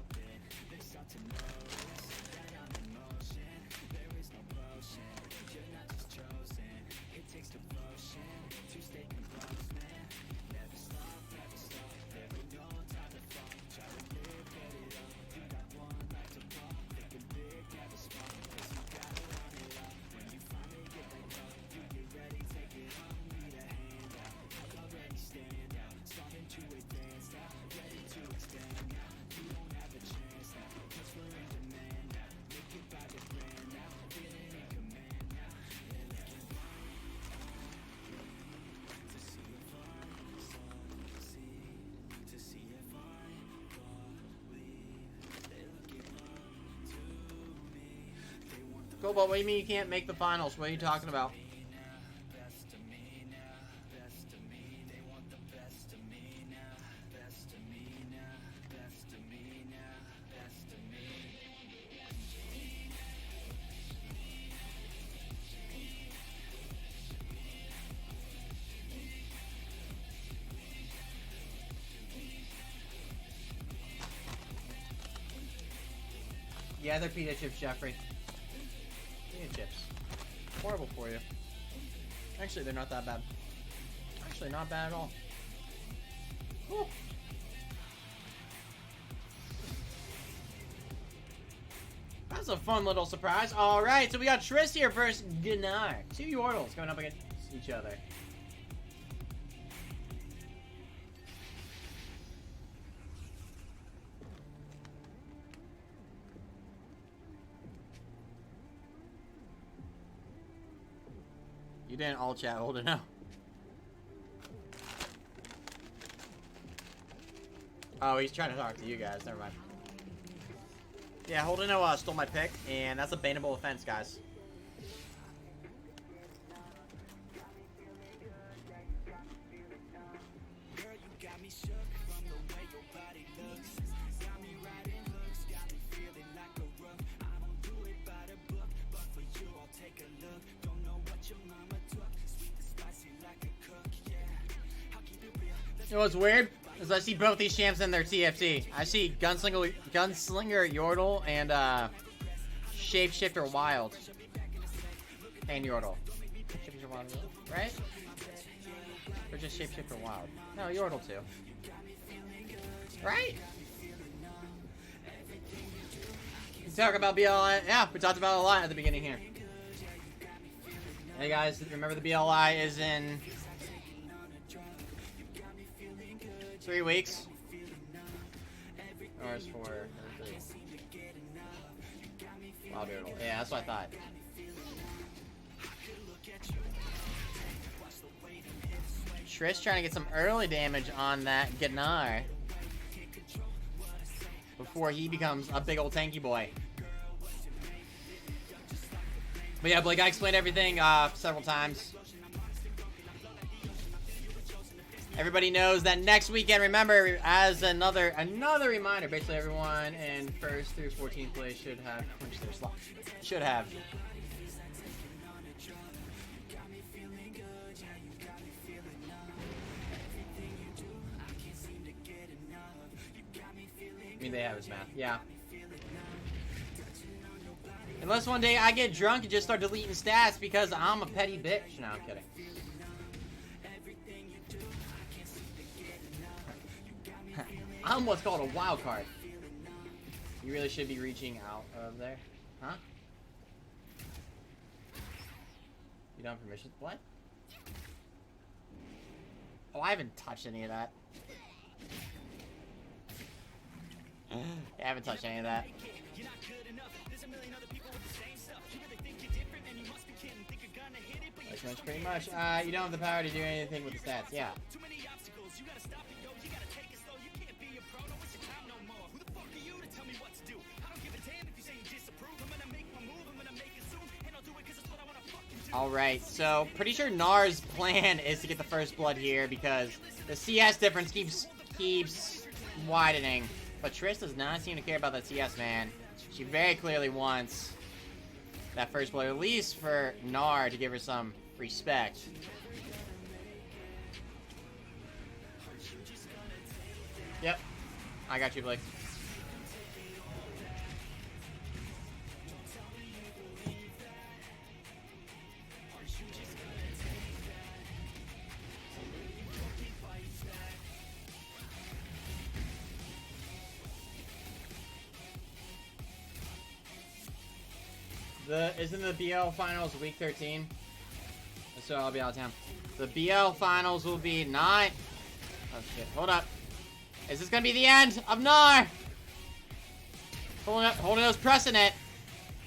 Go, but what do you mean you can't make the finals? What are you talking about? Yeah, they're pita chips, Jeffrey. Pita chips. Horrible for you. Actually, they're not that bad. Actually, not bad at all. Whew. That's a fun little surprise. Alright, so we got Triss here versus Gunnar. Two Yordles going up against each other. You didn't all chat, hold it now. Oh, he's trying to talk to you guys, never mind. Yeah, Holdeno stole my pick, and that's a bannable offense, guys. You know what's weird? Is I see both these champs in their TFT. I see Gunslinger Yordle and Shapeshifter Wild. And Yordle. Shapeshifter Wild, right? Or just Shapeshifter Wild? No, Yordle too. Right? We talk about BLI. Yeah, we talked about it a lot at the beginning here. Hey guys, remember the BLI is in 3 weeks. Or it's 4. Wild Yordle. Yeah, that's what I thought. Trish trying to get some early damage on that Gunnar before he becomes a big old tanky boy. But yeah, Blake, I explained everything several times. Everybody knows that next weekend, remember, as another reminder, basically everyone in 1st through 14th place should have clinched their slot. Should have. I mean, they have his math. Yeah. Unless one day I get drunk and just start deleting stats because I'm a petty bitch. No, I'm kidding. I'm what's called a wild card. You really should be reaching out of there. Huh? You don't have permission? What? Oh, I haven't touched any of that. I haven't touched any of that. Pretty much. You don't have the power to do anything with the stats. Yeah. Alright, so pretty sure Nar's plan is to get the first blood here because the CS difference keeps widening. But Triss does not seem to care about that CS, man. She very clearly wants that first blood, at least for Nar to give her some respect. Yep. I got you, Blake. Isn't the BL finals week 13? So I'll be out of town. The BL finals will be 9. Oh shit, hold up. Is this gonna be the end of Nar? Holdeno's pressing it.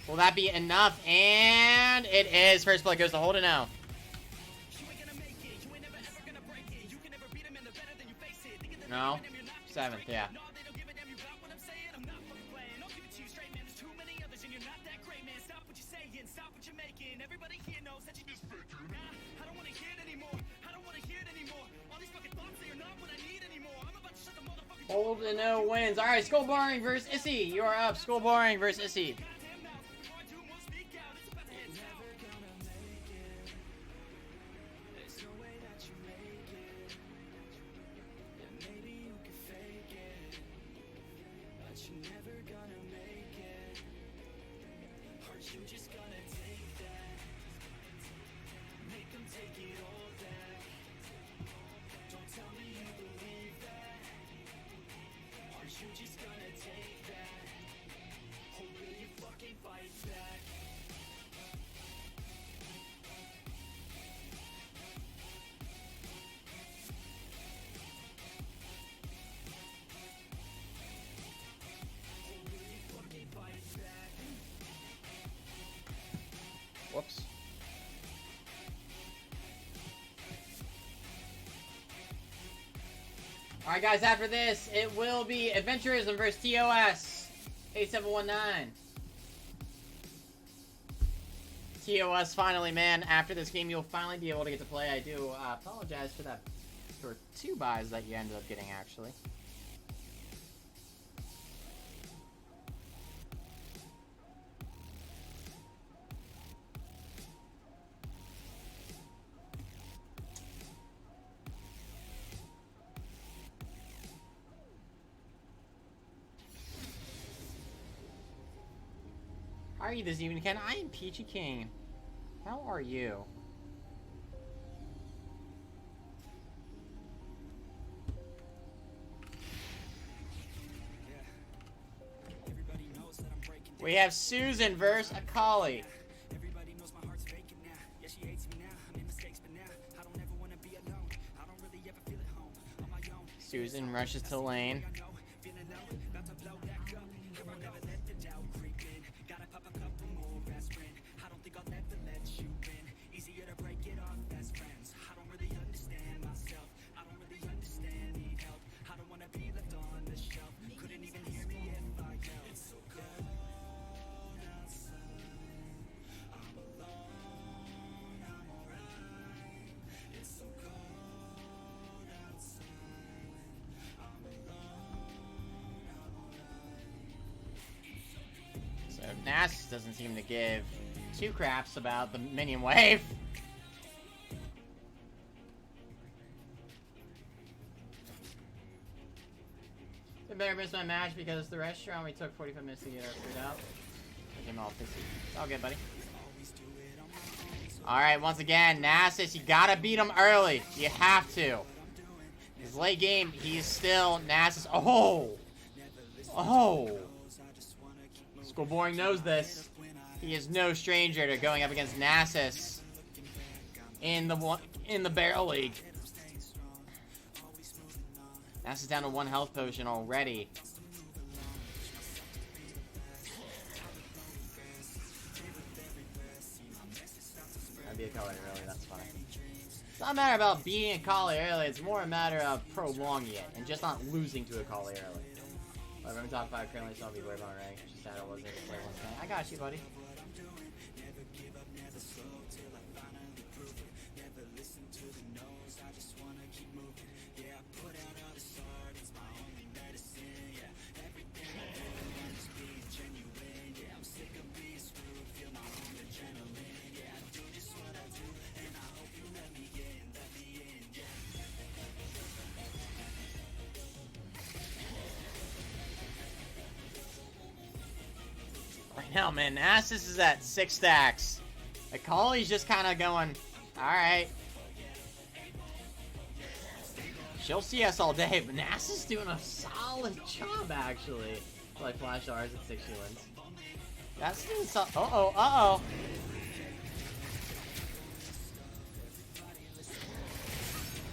Will that be enough? And it is. First blood goes to Holdeno. No? 7th, yeah. Holdeno wins. Alright, Skull Boring versus Issy. You are up. Skull Boring versus Issy. Whoops. Alright guys, after this, it will be Adventurism versus TOS. S1W11. TOS finally, man. After this game, you'll finally be able to get to play. I do apologize for that. For 2 buys that you ended up getting, actually. How are you this evening, Ken? I am Peachy King. How are you? We have Susan versus Akali. Susan rushes to lane. Nass doesn't seem to give 2 craps about the minion wave. I better miss my match because the restaurant we took 45 minutes to get our food out. I came all pissy. It's all good, buddy. Alright, once again, Nasus, you gotta beat him early. You have to. His late game, he's still Nasus. Oh! Oh! Skull Boring knows this. He is no stranger to going up against Nasus in the Barrel League. Nasus down to 1 health potion already. be a caller early, that's fine. It's not a matter about being a caller early, it's more a matter of prolonging it, and just not losing to a caller early. Whatever, I'm top 5 currently, so I'll be worried about my rank. She said I wasn't able to play one thing. I got you, buddy. Right now, man, Nasus is at 6 stacks. Akali's just kind of going, alright. She'll CS all day, but Nasus is doing a solid job, actually. Like flash R's at 60 wins. That's doing so. Uh-oh, uh-oh.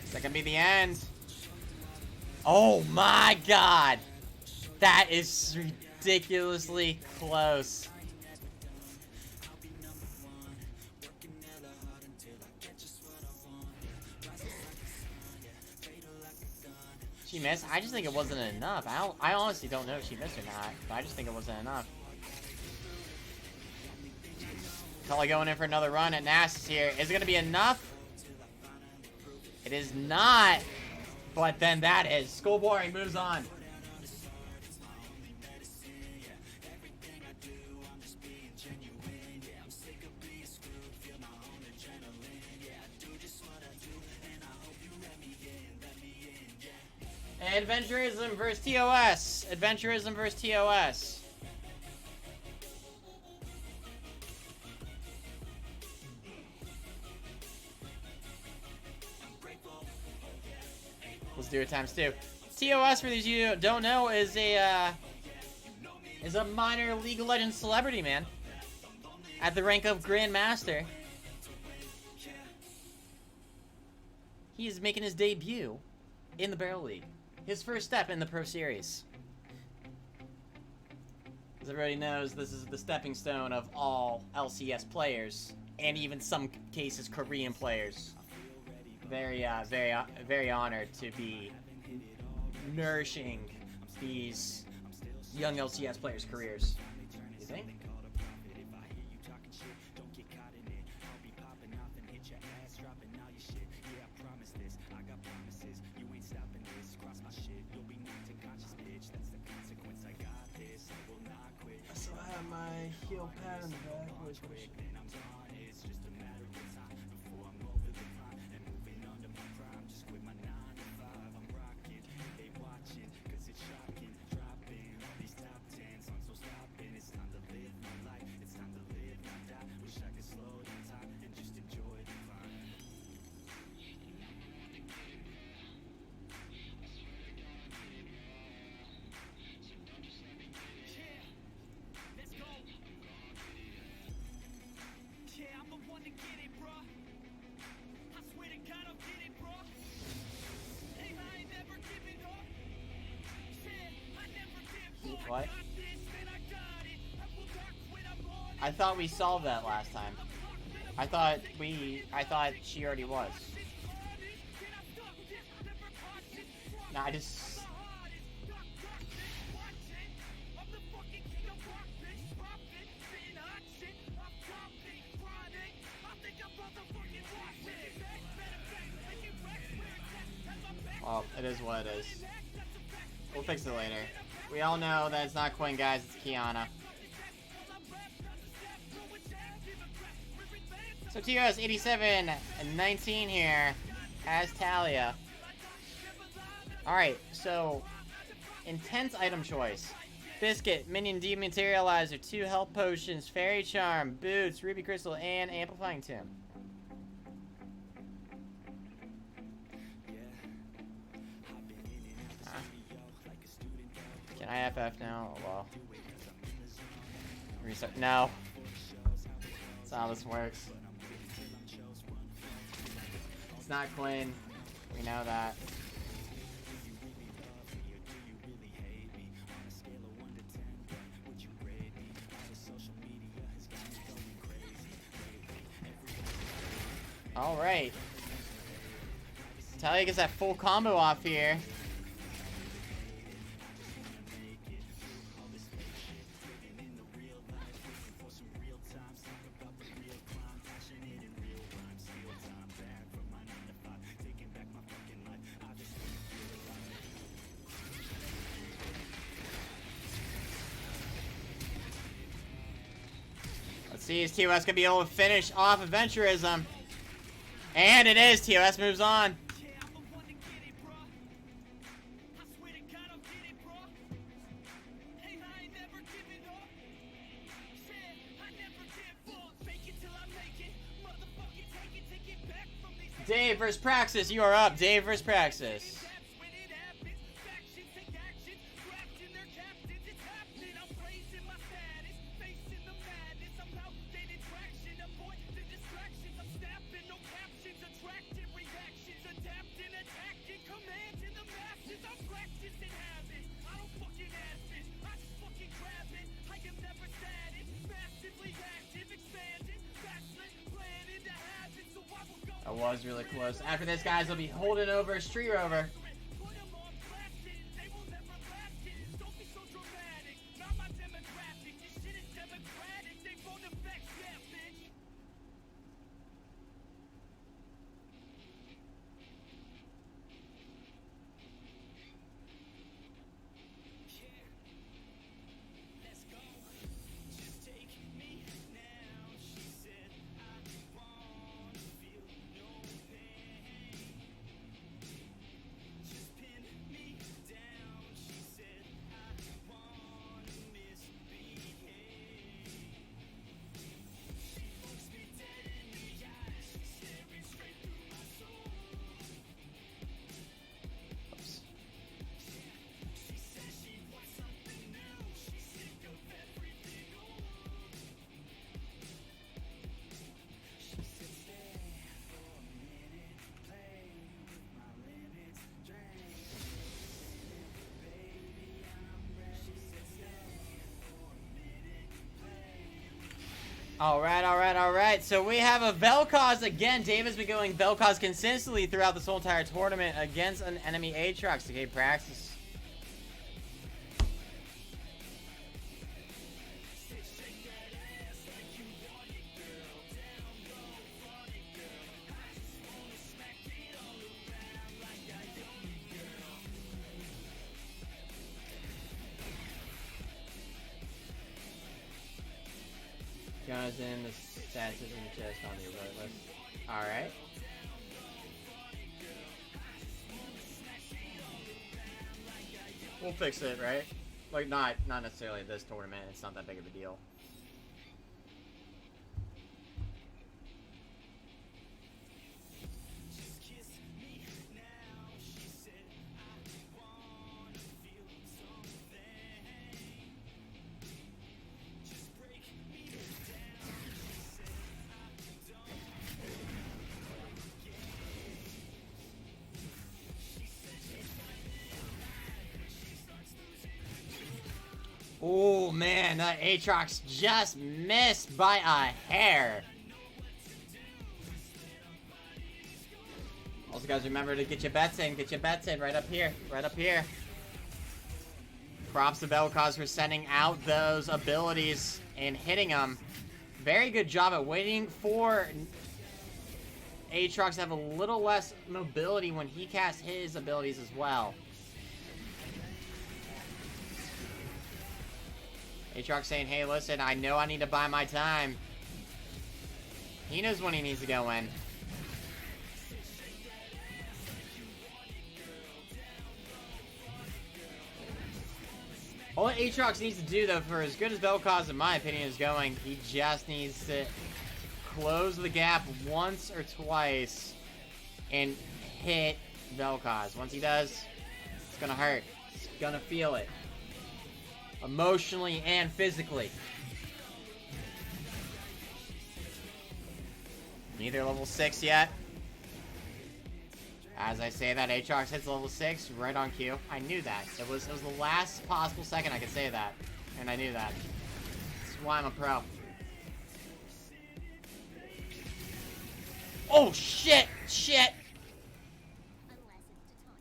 Is that gonna be the end? Oh my god! That is ridiculously close. She missed? I just think it wasn't enough. I honestly don't know if she missed or not, but I just think it wasn't enough. Tully going in for another run at Nasus here. Is it going to be enough? It is not. But then that is. Schoolboy moves on. Adventurism versus TOS. Adventurism versus TOS. Let's do it times 2. TOS, for those of you who don't know, is a minor League of Legends celebrity, man. At the rank of Grandmaster. He is making his debut in the Barrel League. His first step in the Pro Series. As everybody knows, this is the stepping stone of all LCS players, and even some cases Korean players. Very honored to be nourishing these young LCS players' careers. You think? My heel pad in the back. What? I thought we solved that last time. I thought she already was. Nah, I just... Well, it is what it is. We'll fix it later. We all know that it's not Quinn, guys. It's Kiana. So TOS 87 and 19 here as Talia. Alright, so intense item choice. Biscuit, Minion Dematerializer, 2 health potions, Fairy Charm, Boots, Ruby Crystal, and Amplifying Tomb. Can I FF now? Oh, well. Restart. No. That's not how this works. It's not Quinn. We know that. Alright. Talia gets that full combo off here. Let's see, is TOS gonna be able to finish off Adventurism? And it is. TOS moves on. Dave versus Praxis, you are up. Dave versus Praxis. That was really close. After this, guys, they'll be holding over Street Rover. Alright. So we have a Vel'Koz again. Dave has been going Vel'Koz consistently throughout this whole entire tournament against an enemy Aatrox. Okay, Praxis. Guys in the stats in the chest on the alert list. Alright. We'll fix it, right? Like, not necessarily this tournament. It's not that big of a deal. Oh man, that Aatrox just missed by a hair. Also, guys, remember to get your bets in. Get your bets in right up here. Right up here. Props to Vel'Koz for sending out those abilities and hitting them. Very good job at waiting for Aatrox to have a little less mobility when he casts his abilities as well. Aatrox saying, hey, listen, I know I need to buy my time. He knows when he needs to go in. All that Aatrox needs to do, though, for as good as Vel'Koz, in my opinion, is going, he just needs to close the gap once or twice and hit Vel'Koz. Once he does, it's gonna hurt. It's gonna feel it. Emotionally and physically. Neither level 6 yet. As I say that, Aatrox hits level 6 right on cue. I knew that. It was the last possible second I could say that. And I knew that. That's why I'm a pro. Oh, shit! Shit! Unless it's to taunt.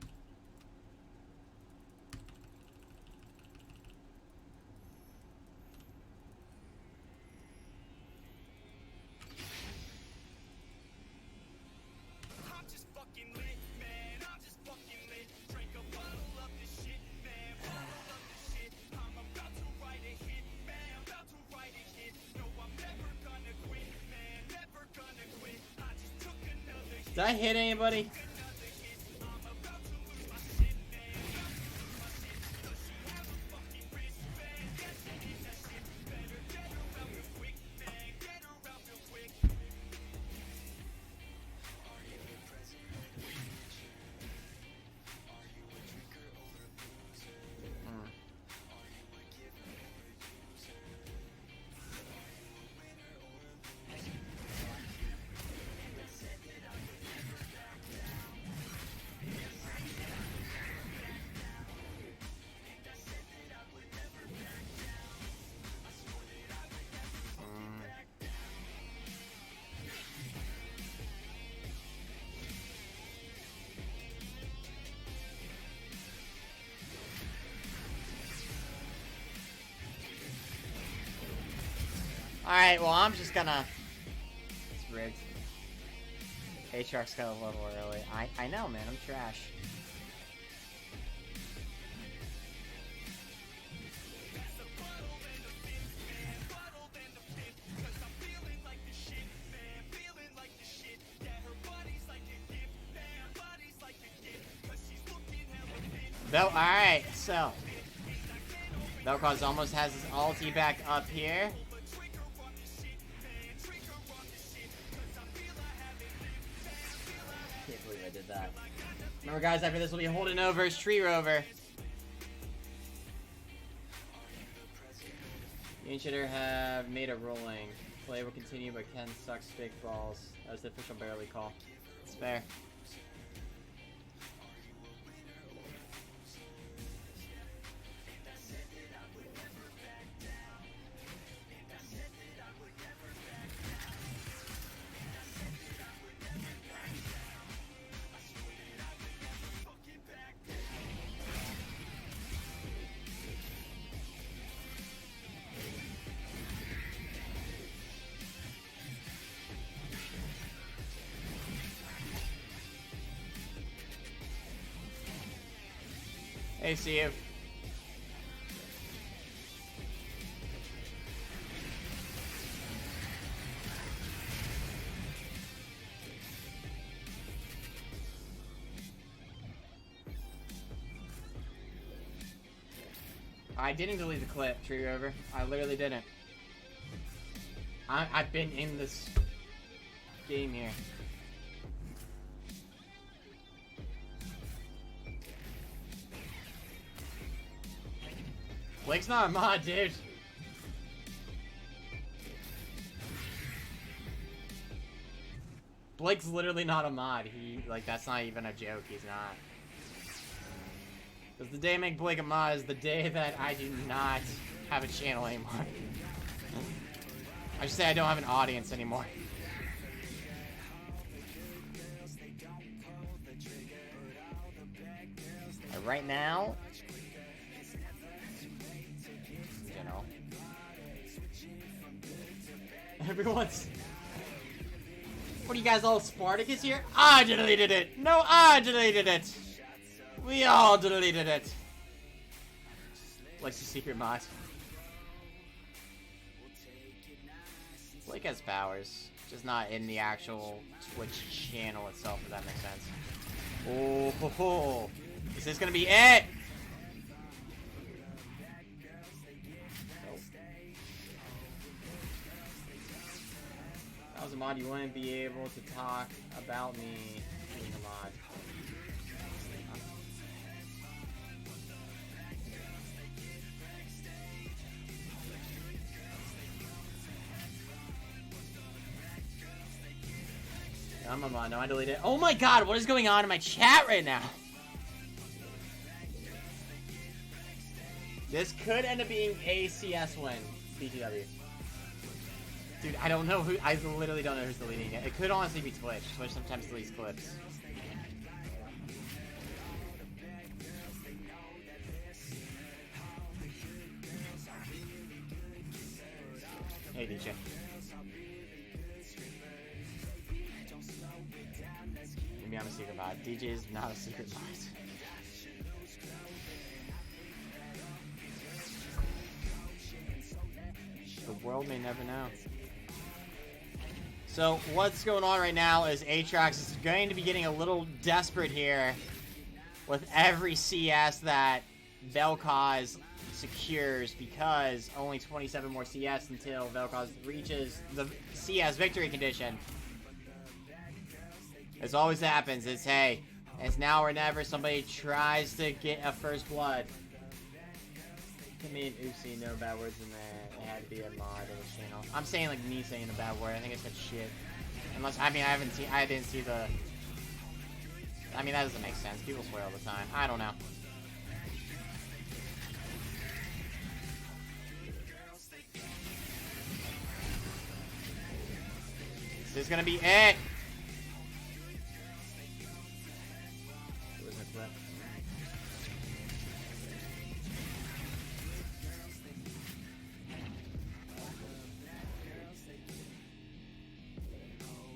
I'm just fucking lit, man. I'm just fucking lit. Drink a bottle of this shit, man. Bottle of this shit. I'm about to write a hit, man. About to write a hit. No, I'm never gonna quit, man. Never gonna quit. I just took another hit. Did I hit anybody? Another hit. I'm about to lose my shit, man. About to lose my shit. Does she have a fucking wrist, man? Yes, she is that shit. Better get her out real quick, man. Get her out real quick. Alright, well, I'm just gonna... It's rigged. H-Shark's gonna level early. I know, man. I'm trash. Bell, alright, so... Vel'Koz almost has his ulti back up here. Can't believe I did that. Remember, guys, after this will be Holden Over's Tree Rover. The Ancienter have made a ruling. Play will continue, but Ken sucks big balls. That was the official barely call. It's fair. Hey, Steve. I didn't delete the clip, Tree Rover. I literally didn't. I've been in this game here. Blake's not a mod, dude. Blake's literally not a mod. That's not even a joke. He's not. Because the day I make Blake a mod is the day that I do not have a channel anymore. I should say I don't have an audience anymore. Right now, you know, everyone's... What are you guys all Spartacus here? I deleted it! No, I deleted it! We all deleted it! Like the secret mod. Blake has powers, just not in the actual Twitch channel itself, if that makes sense. Oh, ho, ho. Is this gonna be it? If I was a mod, you wouldn't be able to talk about me being a mod. I'm a mod. No, I deleted it. Oh my god, what is going on in my chat right now? This could end up being a CS win, BTW. Dude, I don't know who. I literally don't know who's deleting it. It could honestly be Twitch. Twitch sometimes deletes clips. Hey, DJ. Maybe I'm a secret bot. DJ is not a secret bot. The world may never know. So what's going on right now is Aatrox is going to be getting a little desperate here with every CS that Vel'Koz secures, because only 27 more CS until Vel'Koz reaches the CS victory condition. As always happens, it's hey, it's now or never. Somebody tries to get a first blood. I mean, oopsie, no bad words in there. It had to be a mod of the channel. I'm saying like me saying a bad word. I think I said shit. Unless, I mean, I didn't see the... I mean, that doesn't make sense. People swear all the time. I don't know. This is gonna be it!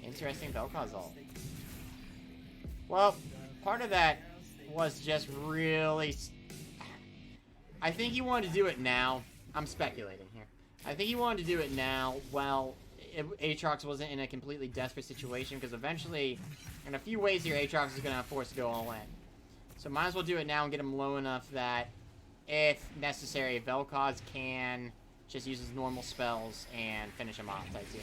Interesting Vel'Koz ult. Well, part of that was just really... I think he wanted to do it now. I'm speculating here. I think he wanted to do it now while Aatrox wasn't in a completely desperate situation, because eventually, in a few ways here, Aatrox is going to have forced to go all in. So might as well do it now and get him low enough that, if necessary, Vel'Koz can just use his normal spells and finish him off type deal.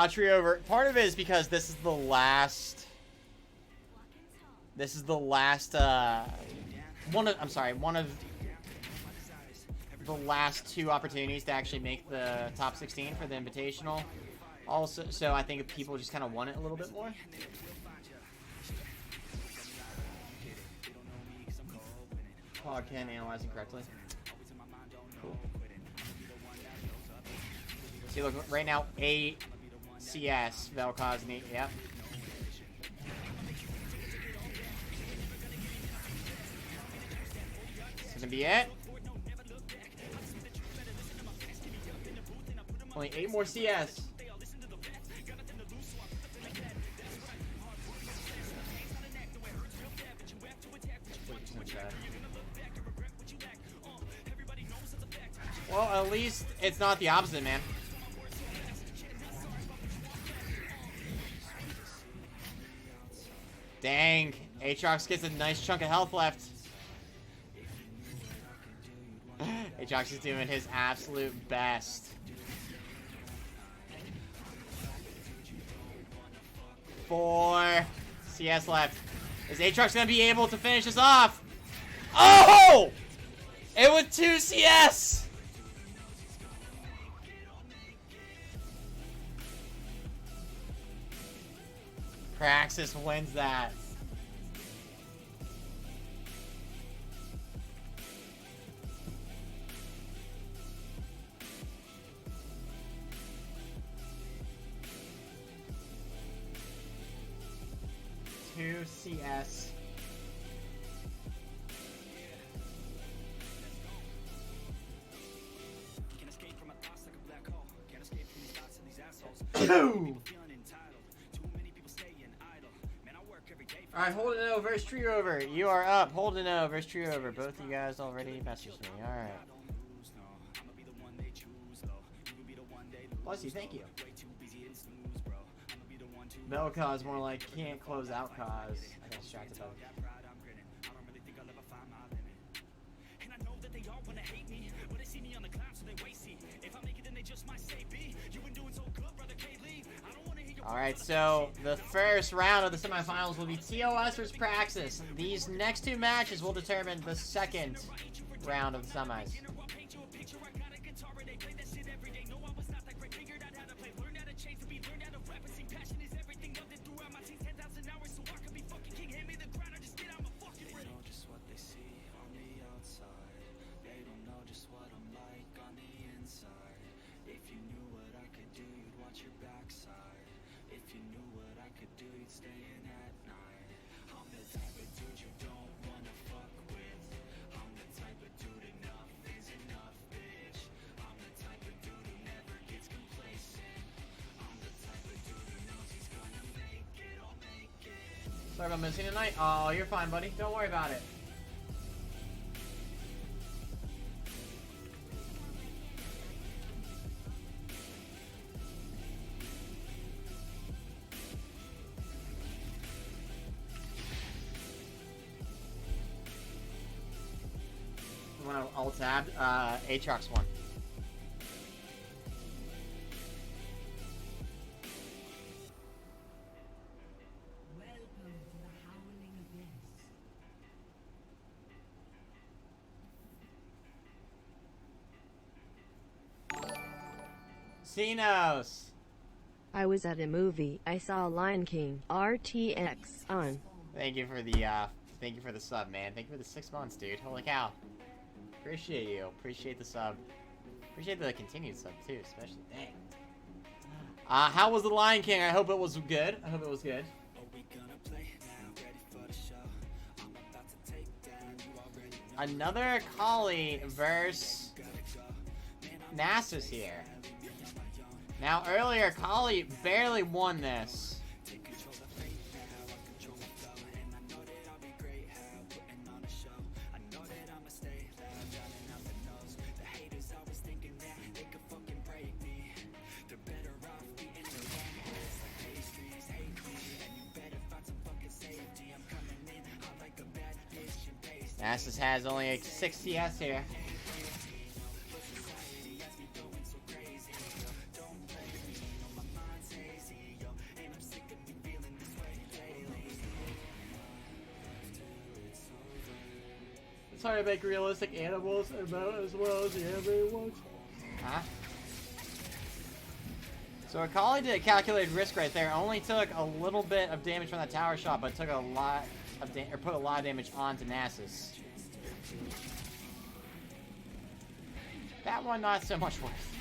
Tree over. Part of it is because this is the last. This is the last. One of the last two opportunities to actually make the top 16 for the Invitational. Also, so I think people just kind of want it a little bit more. Pog can analyzing correctly. Cool. See, look right now, 8 CS Vel'Koz need. Yep. This is gonna be it. Only 8 more CS. Well, at least it's not the opposite, man. Dang, Aatrox gets a nice chunk of health left. Aatrox is doing his absolute best. 4 CS left. Is Aatrox gonna be able to finish this off? Oh! It was 2 CS! Praxis wins that. Two CS. Boom! Alright, Hold an O versus Tree Rover. You are up. Hold an O versus Tree Rover. Both of you guys already messaged me. Alright. Bless you, thank you. Vel'Koz more like can't close out cause. I got distracted by it. Alright, so the first round of the semifinals will be TOS versus Praxis. These next 2 matches will determine the second round of the semis. They know just what they see on the outside. They don't know just what I'm like on the inside. If you knew what I could do, you'd watch your backside. If you knew what I could do, you'd stay in at night. I'm the type of dude you don't wanna fuck with. I'm the type of dude enough is enough, bitch. I'm the type of dude who never gets complacent. I'm the type of dude who knows he's gonna make it, I'll make it. Sorry about missing tonight. Oh, you're fine, buddy. Don't worry about it. When I alt-tabbed, Aatrox won. Xenos! I was at a movie. I saw Lion King RTX on. Thank you for the sub, man. Thank you for the 6 months, dude. Holy cow. Appreciate you. Appreciate the sub. Appreciate the continued sub, too, especially. Dang. How was the Lion King? I hope it was good. I hope it was good. Another Collie versus Nasus here. Now, earlier, Collie barely won this. Nasus has only a 6 CS here. It's hard to make realistic animals about as well as the anime ones. Huh? So Akali did a calculated risk right there. Only took a little bit of damage from that tower shot, but took a lot of put a lot of damage onto Nasus. That one not so much worth.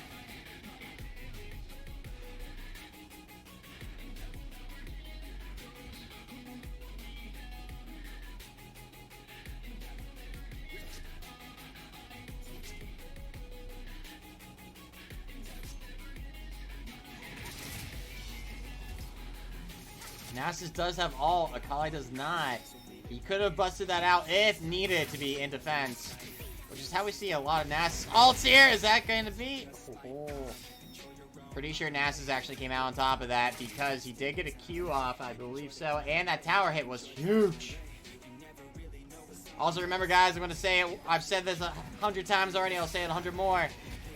Nasus does have all, Akali does not. He could have busted that out if needed to be in defense. Which is how we see a lot of Nasus ults here. Is that going to be? Oh. Pretty sure Nasus actually came out on top of that because he did get a Q off, I believe so. And that tower hit was huge. Also remember guys, I'm going to say it, I've said this 100 times already, I'll say it 100 more.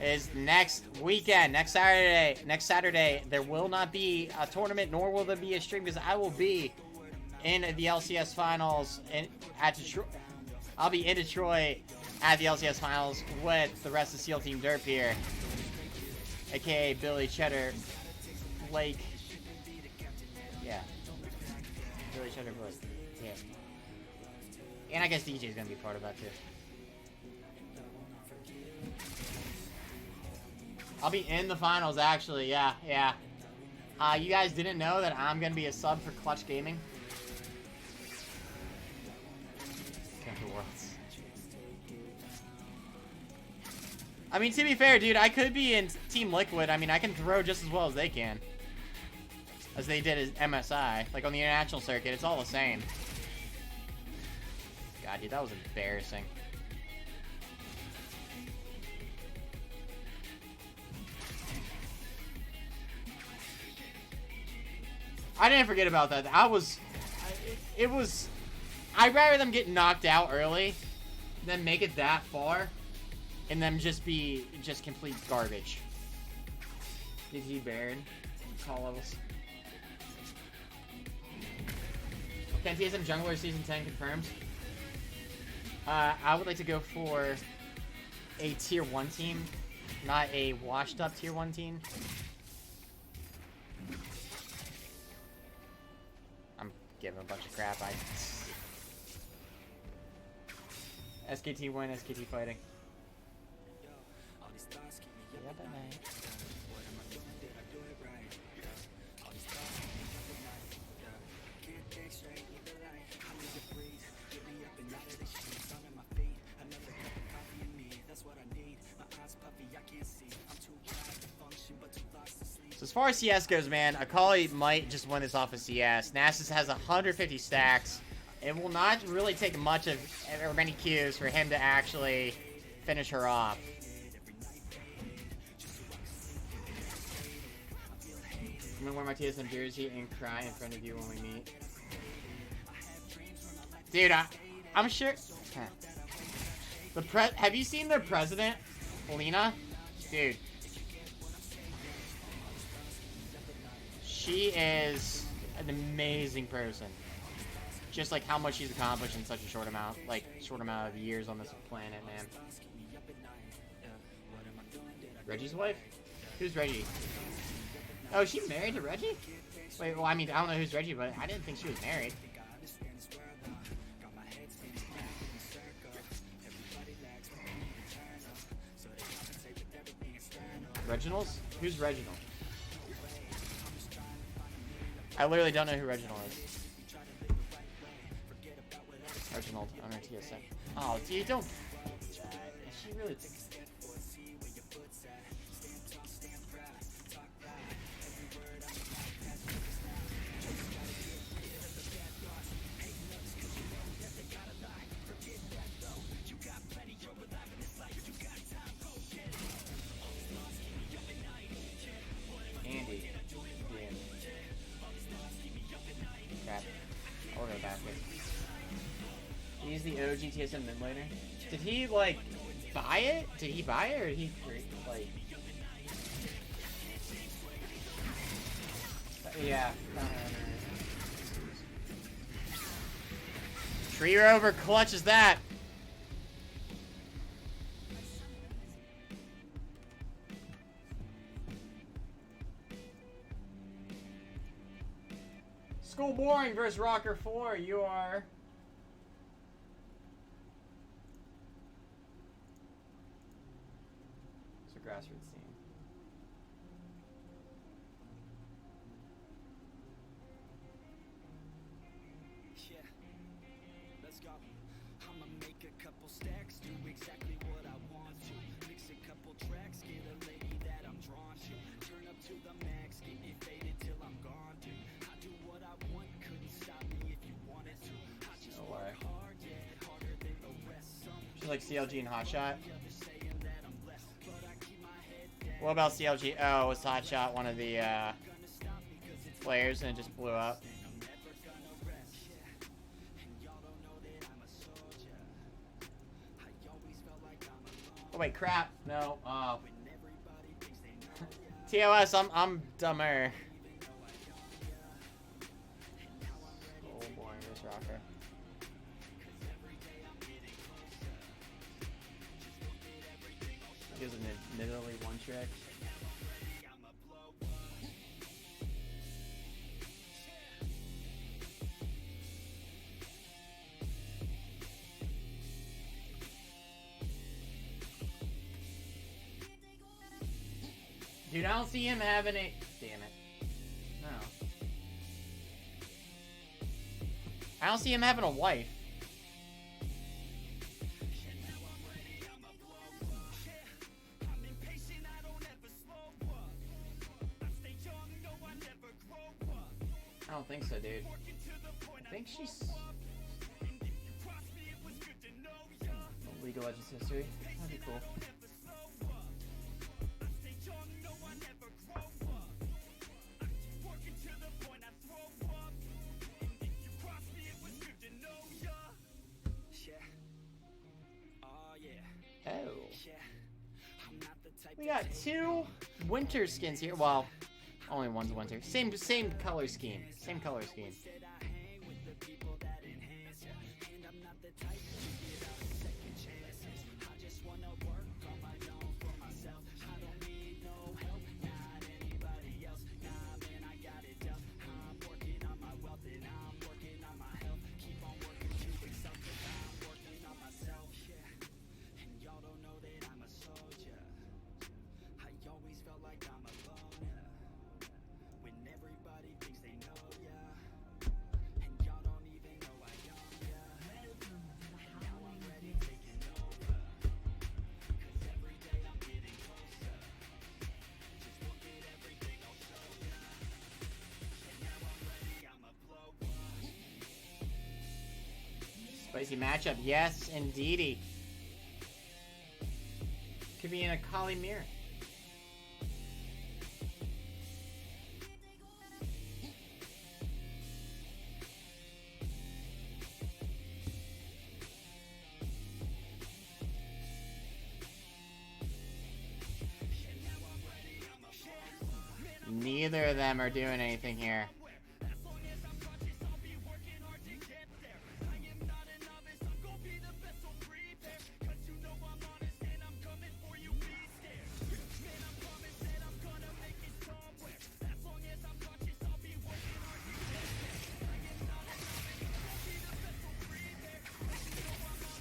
Is next weekend, next Saturday, there will not be a tournament, nor will there be a stream, because I will be in the LCS finals at Detroit. I'll be in Detroit at the LCS finals with the rest of SEAL Team Derp here, aka Billy, Cheddar, Blake. Yeah, Billy, Cheddar, Blake. Yeah, and I guess DJ is gonna be part of that too. I'll be in the finals, actually. Yeah. You guys didn't know that I'm gonna be a sub for Clutch Gaming? Country Worlds. I mean, to be fair, dude, I could be in Team Liquid. I mean, I can throw just as well as they can. As they did as MSI. Like, on the international circuit, it's all the same. God, dude, that was embarrassing. I didn't forget about that. I'd rather them get knocked out early than make it that far and them just be complete garbage. DG Baron. Call levels. Can TSM Jungler Season 10 confirmed? I would like to go for a Tier 1 team, not a washed up Tier 1 team. give him a bunch of crap. SKT win, SKT fighting. Yep, at night. So as far as CS goes, man, Akali might just win this off of CS. Nasus has 150 stacks. It will not really take much of, or many Qs for him to actually finish her off. I'm gonna wear my TSM jersey and cry in front of you when we meet. Dude, I'm sure. Have you seen their president, Lena? Dude. She is an amazing person. Just like how much she's accomplished in such a short amount of years on this planet, man. Reggie's wife? Who's Reggie? Oh, is she married to Reggie? Wait, well, I mean, I don't know who's Reggie, but I didn't think she was married. Reginald's? Who's Reginald? I literally don't know who Reginald is. Reginald, owner TSM. Oh, dude, don't. Is she really? Andy. Yeah. Crap. I'll go back with. He's the OG TSM mid laner. Did he, like, buy it? Did he buy it, or did he, like... Yeah. Tree Rover clutches that! School boring versus Rocker 4, you are... grassroots scene. Yeah, let's go. I'ma make a couple stacks, do exactly what I want to. Mix a couple tracks, get a lady that I'm drawn to. Turn up to the max, get me faded till I'm gone, dude. I do what I want, couldn't stop me if you wanted to. I just work hard, yeah, harder than the rest. She's like CLG and Hotshot. What about CLG? Oh, it's Hotshot, one of the players, and it just blew up. Oh wait, crap! No. Oh. TOS, I'm dumber. Oh boy, this rocker. Gives an admittedly one trick. Dude, I don't see him having a... Damn it. No. I don't see him having a wife. I don't think so, dude. I think she's... League of Legends history. That'd be cool. Oh. We got two winter skins here. Well, only one's winter. Same color scheme. Same color scheme. Spicy matchup. Yes, indeedy. Could be in a Kali mirror. Neither of them are doing anything here.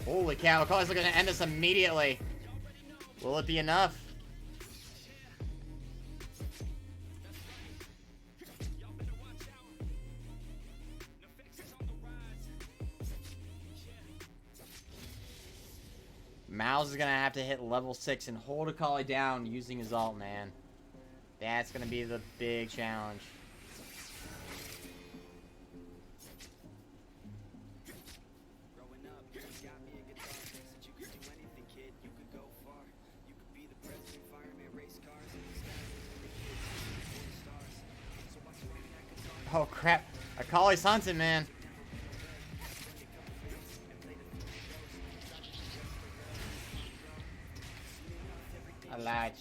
Holy cow, Akali's looking to end this immediately. Will it be enough? Mouse is gonna have to hit level 6 and hold Akali down using his ult, man. That's gonna be the big challenge. Growing up, you got me a guitar. Said you could do anything, kid. You could go far. You could be the president, fireman, race cars, and the stars. So why swing that guitar? Oh crap. Akali's hunting, man. I lied.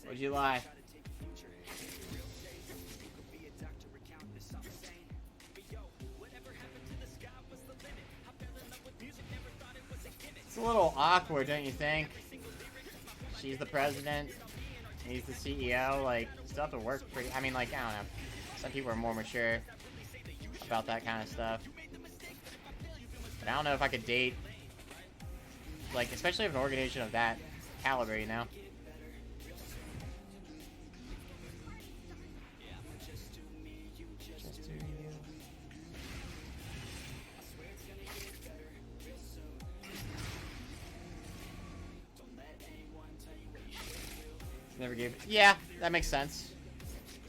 Would you lie? It's a little awkward, don't you think? She's the president. He's the CEO. Like, still have to work pretty. I mean, like, I don't know. Some people are more mature about that kind of stuff. But I don't know if I could date, like, especially if an organization of that caliber, you know? Never gave. Yeah, that makes sense.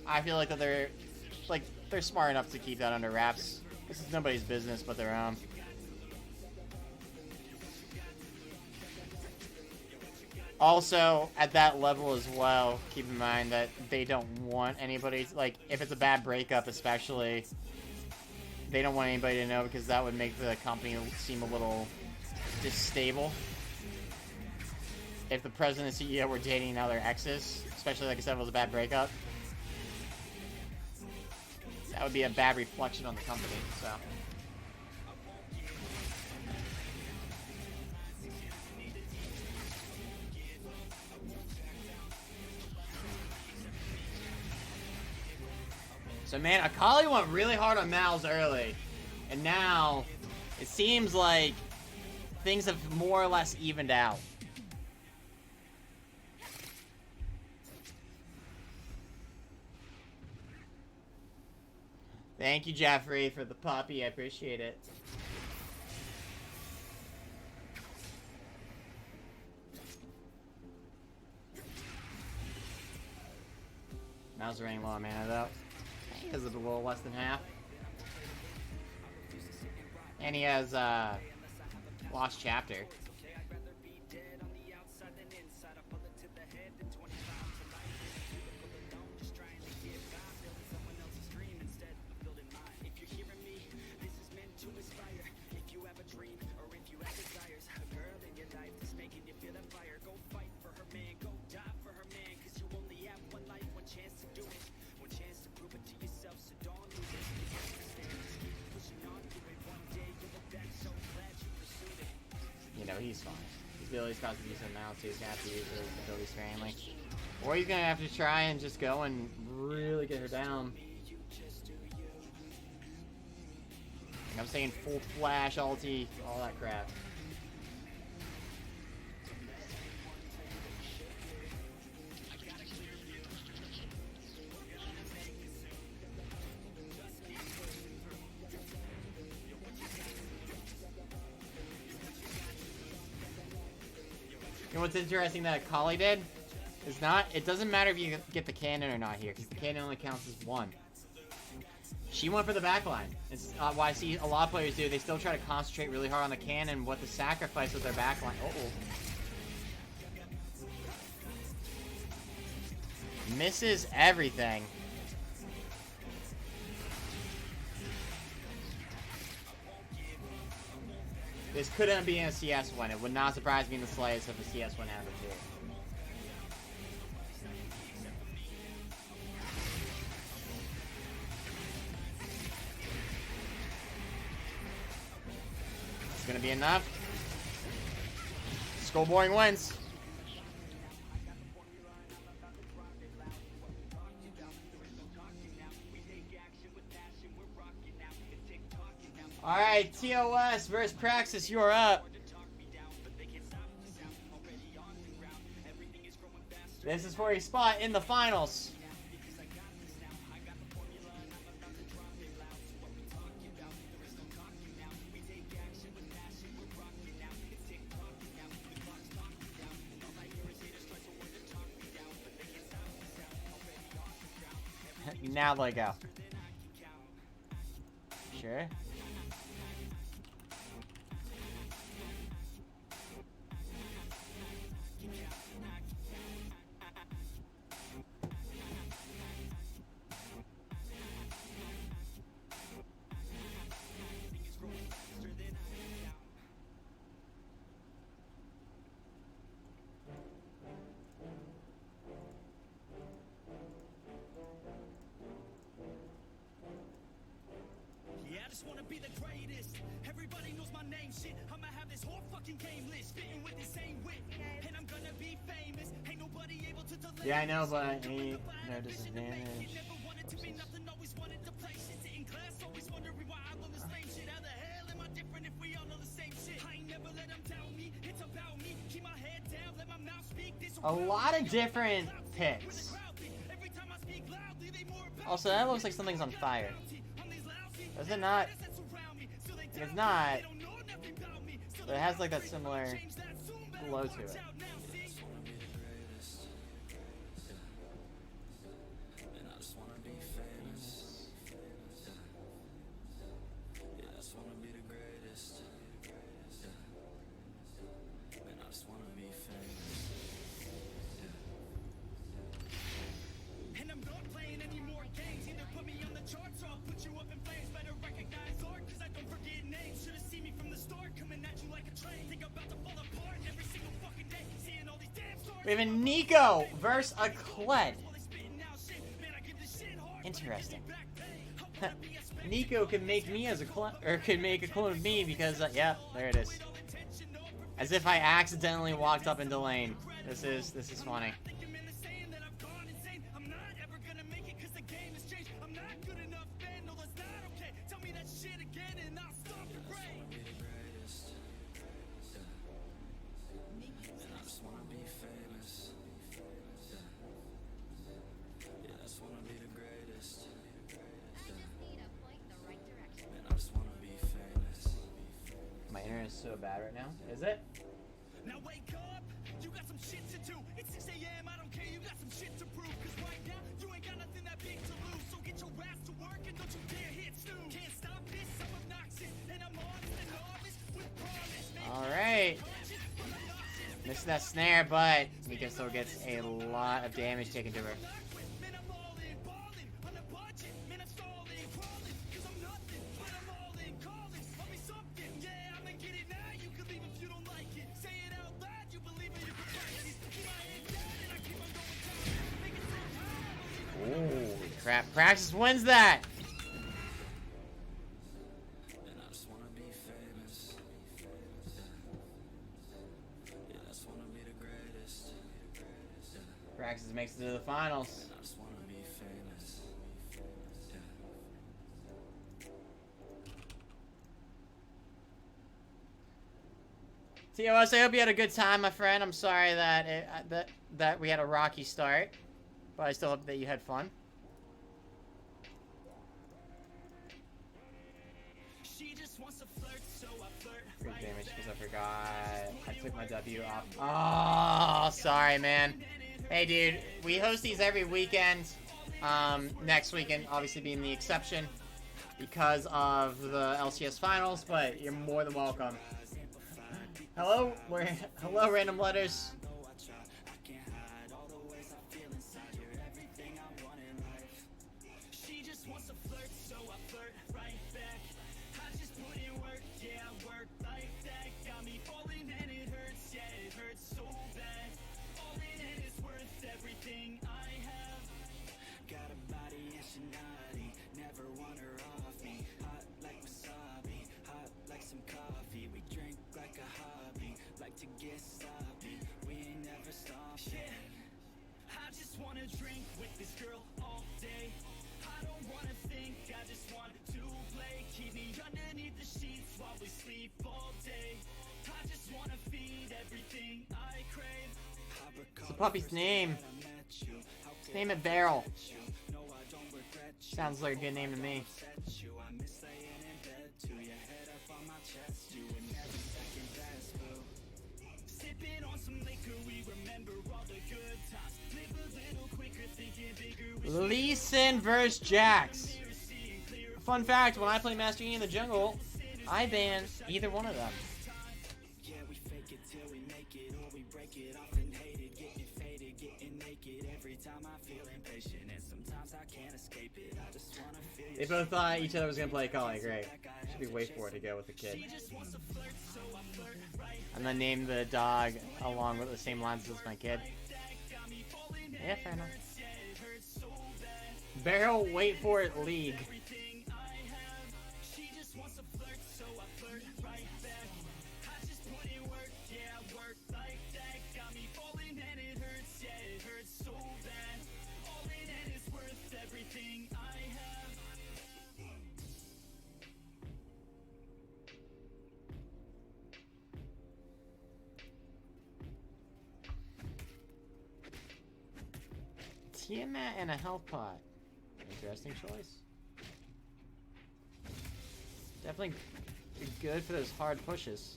I feel like that they're smart enough to keep that under wraps. This is nobody's business but their own. Also, at that level as well, keep in mind that they don't want anybody, like, if it's a bad breakup especially, they don't want anybody to know because that would make the company seem a little disstable. If the president and CEO were dating now their exes, especially like I said, if it was a bad breakup, that would be a bad reflection on the company, so. So man, Akali went really hard on Mal's early, and now it seems like things have more or less evened out. Thank you, Jeffrey, for the puppy. I appreciate it. Mal's running low on mana, though. He has a little less than half. And he has, Lost Chapter. You know, he's fine. His abilities cost a decent amount, so he's gonna have to use his ability sparingly. Or he's gonna have to try and just go and really get her down. Like I'm saying, full flash, ulti, all that crap. You know what's interesting that Akali did? Is not, it doesn't matter if you get the cannon or not here, because the cannon only counts as one. She went for the back line. It's why I see a lot of players do. They still try to concentrate really hard on the cannon, what the sacrifice with their back line. Misses everything. This couldn't be in a CS win. It would not surprise me in the slightest if a CS win happened here. It's gonna be enough. Skullboring wins. Alright, TOS versus Praxis, you are up. This is for a spot in the finals. Now let go. Sure. Wanna be the greatest. Everybody knows my name. Shit, I'ma have this whole fucking game list fitting with the same wit, and I'm gonna be famous. Ain't nobody able to delay. Yeah, I know, but I ain't no disadvantage. Never wanted to be nothing, always wanted to play shit. Sit in class, always wondering why I learn the same shit. How the hell am I different if we all know the same shit? I ain't never let them tell me. It's about me. Keep my head down, let my mouth speak. This A lot of different picks. Also, that looks like something's on fire. Does it not? It's not. But it has like that similar glow to it. We have a Nico versus a Kled. Interesting. Nico can make me as a clone, or can make a clone of me because, yeah, there it is. As if I accidentally walked up into lane. This is funny. Is so bad right now. Is it? Now wake up. You got some shit to do. It's 6 a.m. I don't care. You got some shit to prove. Cause right now you ain't got nothing that big to lose. So get your ass to work and don't you dare hit snooze. Can't stop this. I'm obnoxious and I'm honest and honest with promise. Alright. Missing that snare, but Nico still gets a lot of damage taken to her. Holy crap. Praxis wins that! Praxis makes it to the finals. TOS, I hope you had a good time, my friend. I'm sorry that that we had a rocky start, but I still hope that you had fun. Free damage because I forgot. I took my W off. Oh, sorry, man. Hey, dude, we host these every weekend. Next weekend, obviously, being the exception. because of the LCS finals, but you're more than welcome. Hello, hello, random letters. What's the puppy's name? Let's name it Barrel. Sounds like a good name to me. Lee Sin vs. Jax. Fun fact, when I play Master Yi in the jungle, I ban either one of them. They both thought each other was going to play Kali. Great. Should be wait for it to go with the kid. I'm going to name the dog along with the same lines as my kid. Yeah, fair enough. Barrel, wait for it, League. Tiamat and a health pot. Interesting choice. Definitely good for those hard pushes.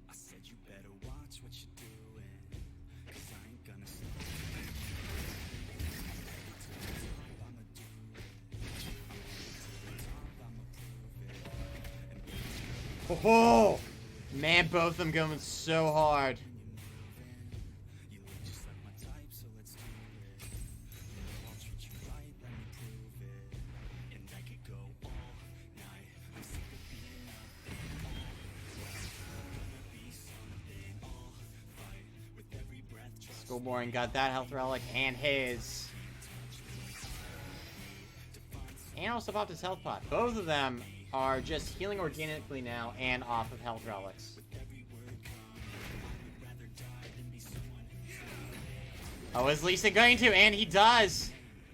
I said you better watch what you're doing, 'cause I ain't gonna stop. I'ma do it. Oh, man, both of them going so hard. You look just like my type, so let's do it. I'll treat you right, let me prove it. And I could go all night. I'm sick of being nothing. Gonna be something. I'll fight with every breath. Trust Schoolboring got that health relic and his. And also popped his health pot. Both of them are just healing organically now and off of health relics. Oh, is Lee Sin going to? And he does!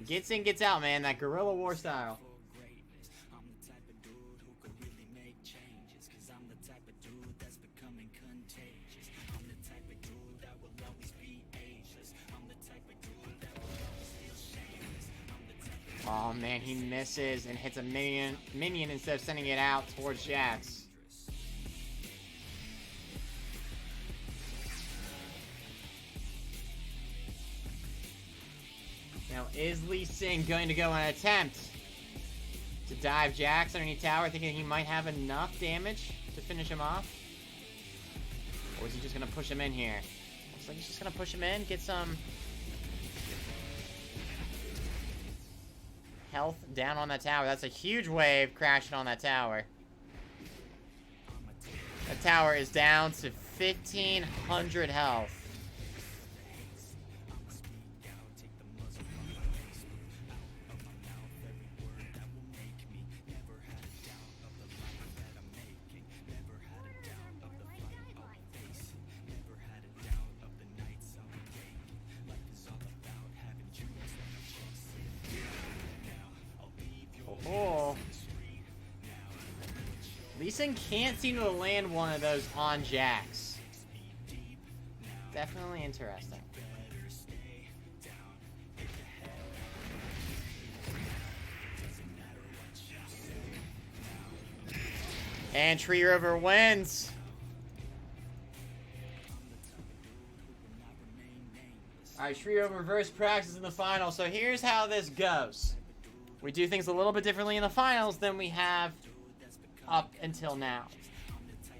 Gets in, gets out, man. That guerrilla war style. greatness. I'm the type of dude who could really make changes. 'Cause I'm the type of dude that's becoming contagious. I'm the type of dude that will always be ageless. I'm the type of dude that will always feel shameless. I'm the type of Oh, man, he misses and hits a minion instead of sending it out towards Jax. Now, is Lee Sin going to go and attempt to dive Jax underneath tower, thinking he might have enough damage to finish him off? Or is he just going to push him in here? Looks like he's just going to push him in, get some health down on that tower. That's a huge wave crashing on that tower. That tower is down to 1,500 health. Oh. Lee Sin can't seem to land one of those on Jax. Definitely interesting. And Tree River wins. Alright, trio reverse practice in the final. So here's how this goes. We do things a little bit differently in the finals than we have up until now.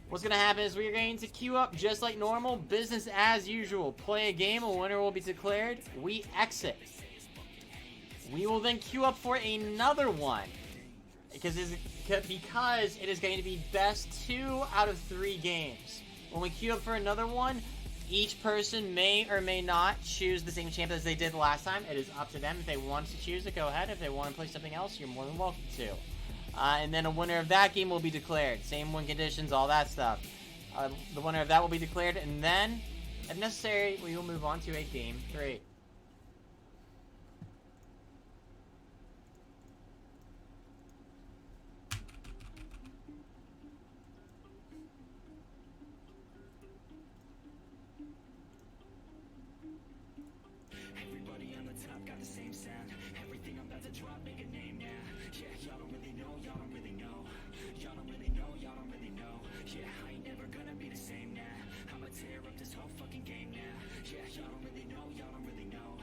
What's going to happen is we're going to queue up just like normal, business as usual. Play a game, a winner will be declared. We exit. We will then queue up for another one. Because it is going to be best 2 out of 3 games. When we queue up for another one, each person may or may not choose the same champ as they did last time. It is up to them. If they want to choose it, go ahead. If they want to play something else, you're more than welcome to. And then a winner of that game will be declared. Same win conditions, all that stuff. The winner of that will be declared, and then, if necessary, we will move on to a game 3. Everybody on the top got the same sound. Everything I'm about to drop, make a name now. Yeah, y'all don't really know, y'all don't really know. Y'all don't really know, y'all don't really know. Yeah, I ain't never gonna be the same now. I'ma tear up this whole fucking game now. Yeah, y'all don't really know, y'all don't really know.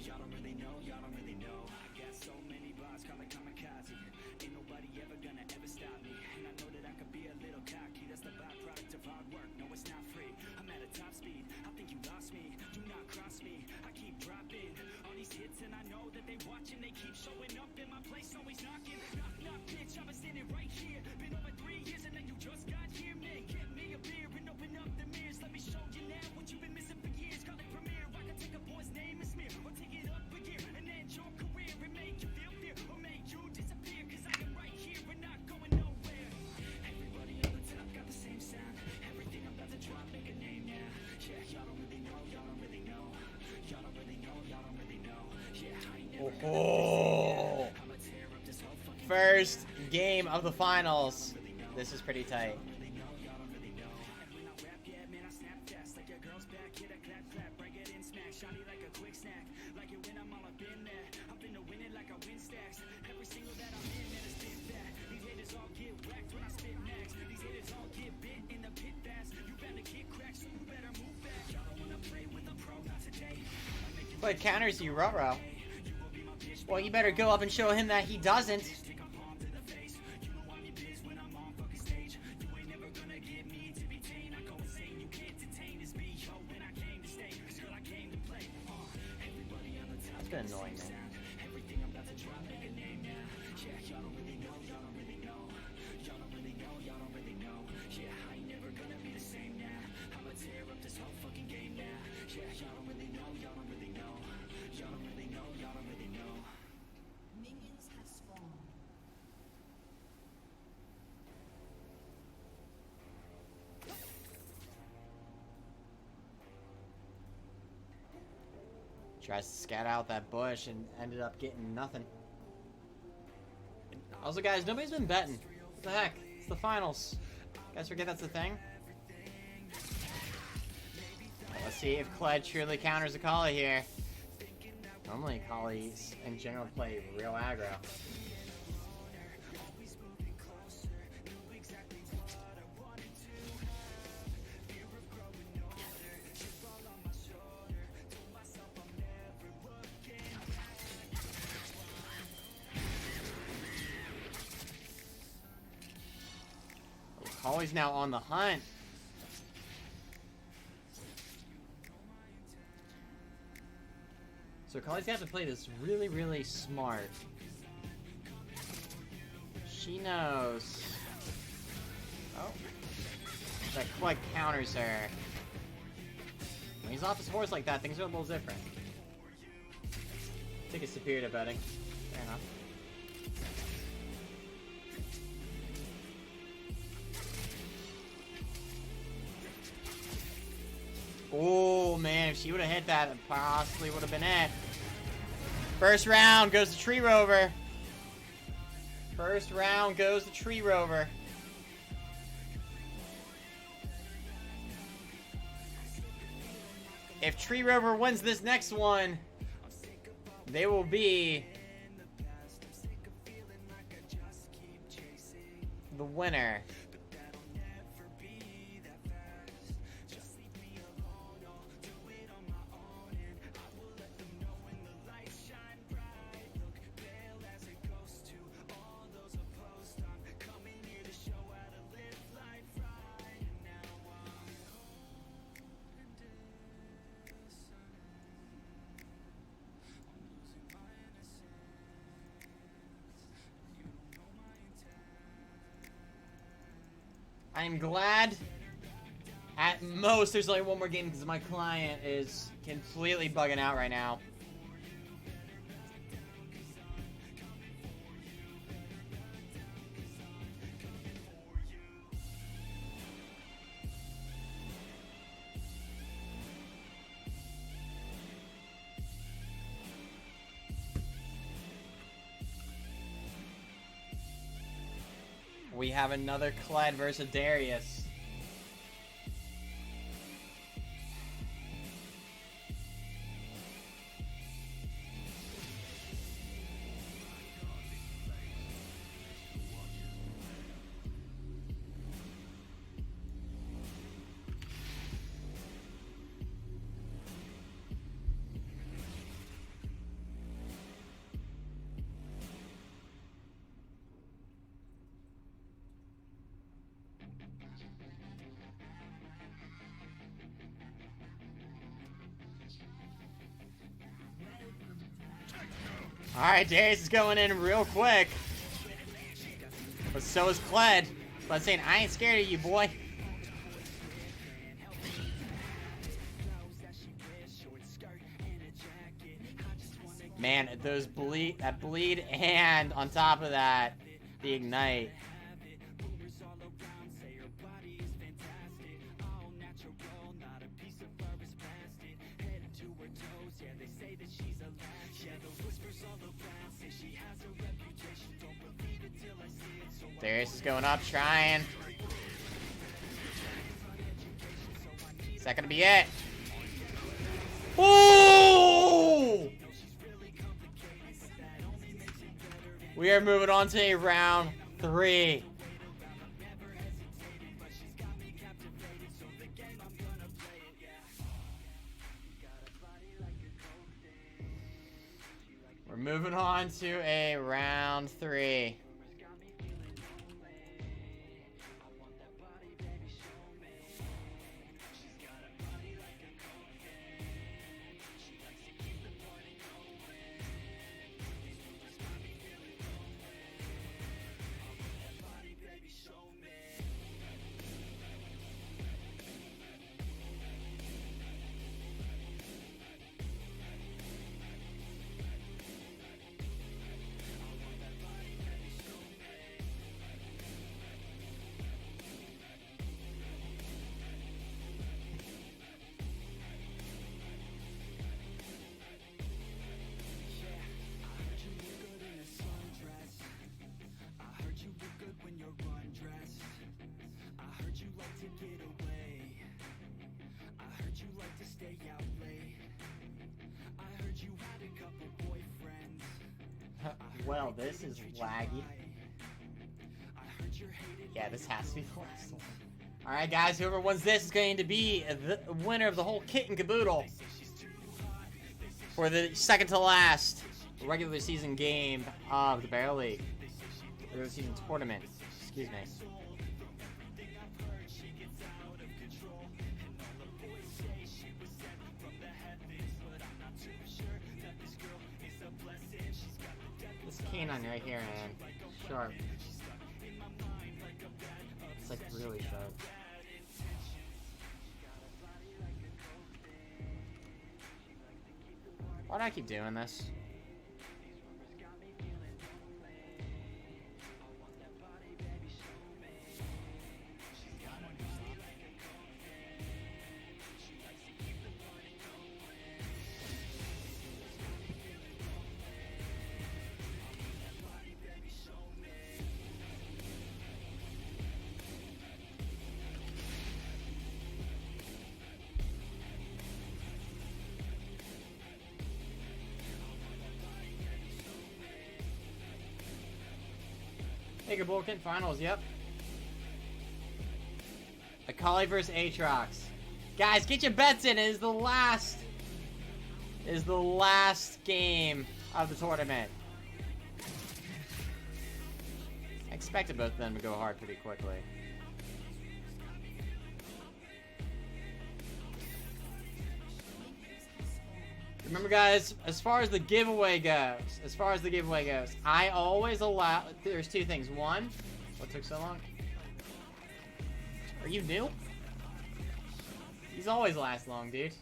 Y'all don't really know, y'all don't really know. I got so many bars, call it kamikaze. Ain't nobody ever gonna ever stop me. And I know that I could be a little cocky. That's the byproduct of hard work. No, it's not free. I'm at a top speed. I think you lost me. Do not cross me. I keep dropping all these hits, and I know that they watching. They keep showing up in my place, always knocking. Knock, knock, bitch. I've been standing right here. Been over 3 years, and then you just got here. Man, get me a beer and open up the mirrors. Let me show you now what you've been missing for years. Call it premiere. I can take a boy's name and smear, or take it up a gear and end your career and make you feel fear, or make you disappear. Cause I am right here and not going nowhere. Everybody on the top got the same sound. Everything I'm about to drop, make a name now. Yeah, y'all don't really know, y'all don't really know. Y'all don't really know, y'all don't really know. Yeah, I ain't never Oh. I'ma tear up this whole fucking First game of the finals. This is pretty tight. really know, y'all don't really know. And when I rap, yeah, man, I snap fast. Like your girl's back, hit a clap, clap, break it in, smack. Shiny like a quick snack. Like it when I'm all up in there. I'm finna win it like I win stacks. Every single that I'm in, man, it's spit back. These haters all get whacked when I spit next. These haters all get bit in the pit fast. You better get cracked, so you better move back. Y'all don't wanna play with a pro, not today. But counters you, Ruh-Roh. Well, you better go up and show him that he doesn't. Stick a palm to the face. You know I'm in biz when I'm on fucking stage. You ain't never gonna get me to be tamed. I go insane, you can't detain this beat. Yo, when I came to stay, cause girl, I came to play. Everybody on the top. It's been annoying, man. Everything I'm about to drop, make a name now. Yeah, y'all don't really know, y'all don't really know. Y'all don't really know, y'all don't really know. Yeah, I ain't never gonna be the same now. I'ma tear up this whole fucking game now. Yeah, y'all don't really know, y'all don't really know. Y'all don't really know, y'all don't really know. Minions have spawned. Tries to scat out that bush and ended up getting nothing. Also, guys, nobody's been betting. What the heck? It's the finals. Guys, forget that's the thing? Let's see if Kled truly counters Akali here. Normally, Akali's in general play real aggro. Akali's now on the hunt. So Akali's got to play this really, really smart. She knows. Oh. That Kled counters her. When he's off his horse like that, things are a little different. I think it's superior to betting. Fair enough. Oh man, if she would have hit that, it possibly would have been it. First round goes the Tree Rover. First round goes the Tree Rover. If Tree Rover wins this next one, they will be the winner. I'm glad at most there's only one more game because my client is completely bugging out right now. We have another Kled versus Darius. Alright, Darius is going in real quick. But so is Kled. But saying, I ain't scared of you, boy. Man, that bleed and on top of that, the ignite. Darius is going up, trying. Is that gonna be it? Ooh! We are moving on to a round 3. We're moving on to a round 3. Well, this is laggy. Yeah, this has to be the last one. Alright, guys, whoever wins this is going to be the winner of the whole kit and caboodle for the second to last regular season game of the Barrel League. Regular season tournament. Excuse me. This canine right here, man. Sharp. It's like really sharp. Why do I keep doing this? Mega Bulletin Finals, yep. Akali versus Aatrox. Guys, get your bets in. It is the last game of the tournament. I expected both of them to go hard pretty quickly. Remember, guys, as far as the giveaway goes, I always allow, there's two things. One, what took so long? Are you new? He's always last long, dude.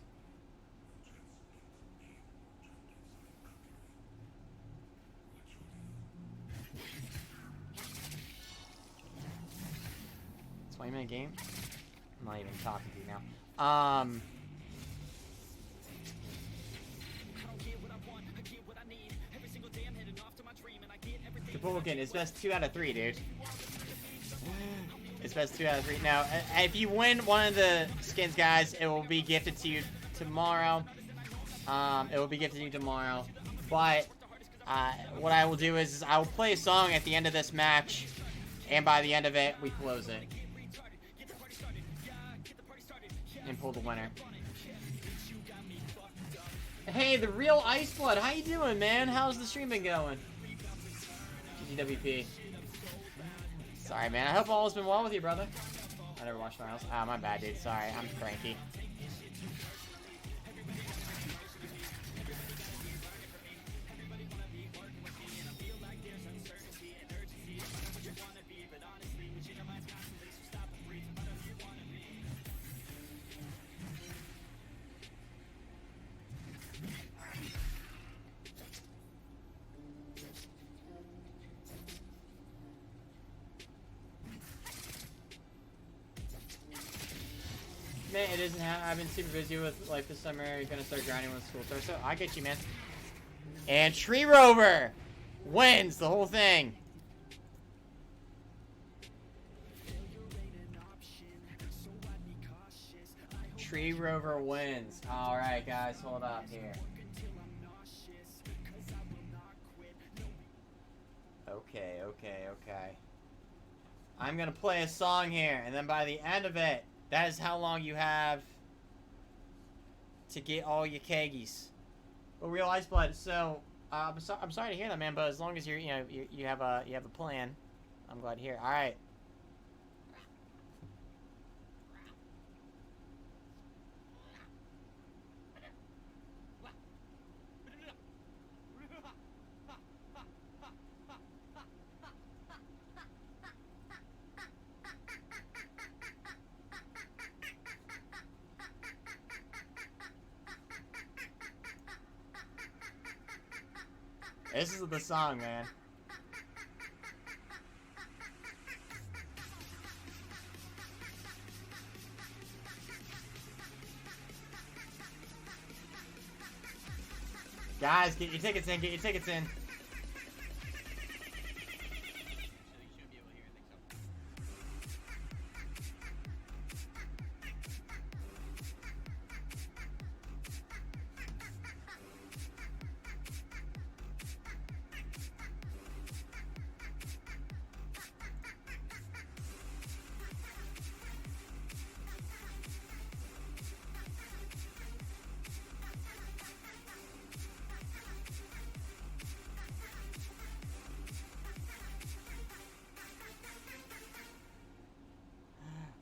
$20-minute game? I'm not even talking to you now. Republican, it's best 2 out of 3, dude. It's best 2 out of 3. Now, if you win one of the skins, guys, it will be gifted to you tomorrow. It will be gifted to you tomorrow. But, what I will do is I will play a song at the end of this match. And by the end of it, we close it. And pull the winner. Hey, the real Ice Blood, how you doing, man? How's the stream been going? GGWP. Sorry, man. I hope all has been well with you, brother. I never watched finals. Ah, my bad, dude. Sorry, I'm cranky. Man, it isn't. I've been super busy with life this summer. You're gonna start grinding when school starts. So I get you, man. And Tree Rover wins the whole thing. Tree Rover wins. All right, guys, hold up here. Okay. I'm gonna play a song here, and then by the end of it, that is how long you have to get all your keggies. But real Ice Blood. So I'm sorry to hear that, man. But as long as you have a plan, I'm glad to hear. All right. This is the song, man. Guys, get your tickets in, get your tickets in.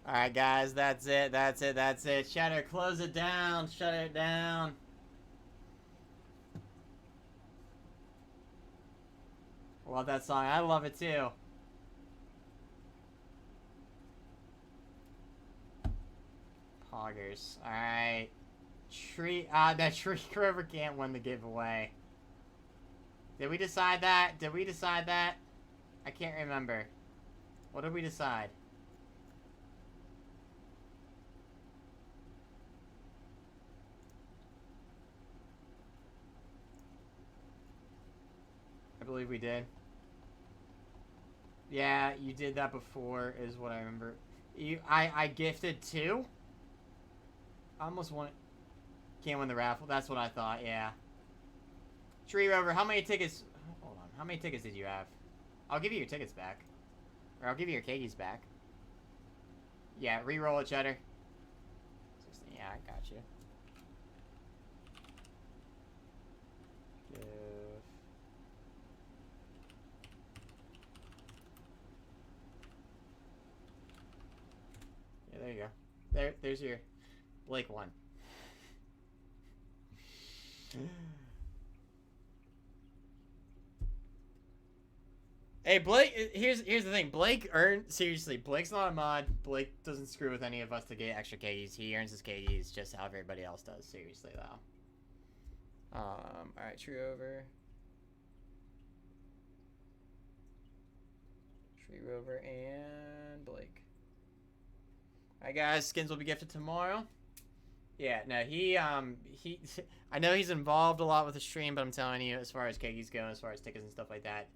Alright, guys, that's it. Shutter, close it down. Shut it down. I love that song. I love it too. Poggers. Alright. That Tree Rover can't win the giveaway. Did we decide that? I can't remember. What did we decide? I believe we did. Yeah, you did that before, is what I remember. I gifted 2? I almost won. Can't win the raffle. That's what I thought, yeah. Tree Rover, how many tickets... Hold on. How many tickets did you have? I'll give you your tickets back. Or I'll give you your keggies back. Yeah, re-roll it, Cheddar. Yeah, I got you. Yeah, there you go. There's your Blake one. Hey, Blake, here's the thing. Seriously, Blake's not a mod. Blake doesn't screw with any of us to get extra KDs. He earns his KDs just how everybody else does. Seriously, though. Alright, Tree Rover. Tree Rover and Blake. Alright, guys, skins will be gifted tomorrow. Yeah, no, I know he's involved a lot with the stream, but I'm telling you, as far as KDs go, as far as tickets and stuff like that,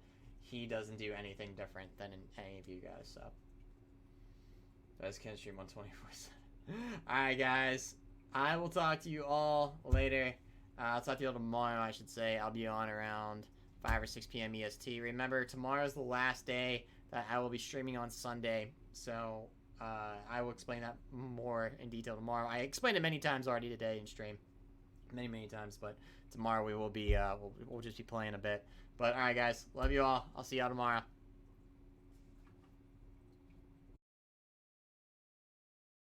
he doesn't do anything different than any of you guys, so. Best can stream on 24/7. Alright, guys. I will talk to you all later. I'll talk to you all tomorrow, I should say. I'll be on around 5 or 6 p.m. EST. Remember, tomorrow's the last day that I will be streaming on Sunday, so I will explain that more in detail tomorrow. I explained it many times already today in stream. Many times, but tomorrow we will be, we'll just be playing a bit. But, alright guys, love you all. I'll see y'all tomorrow.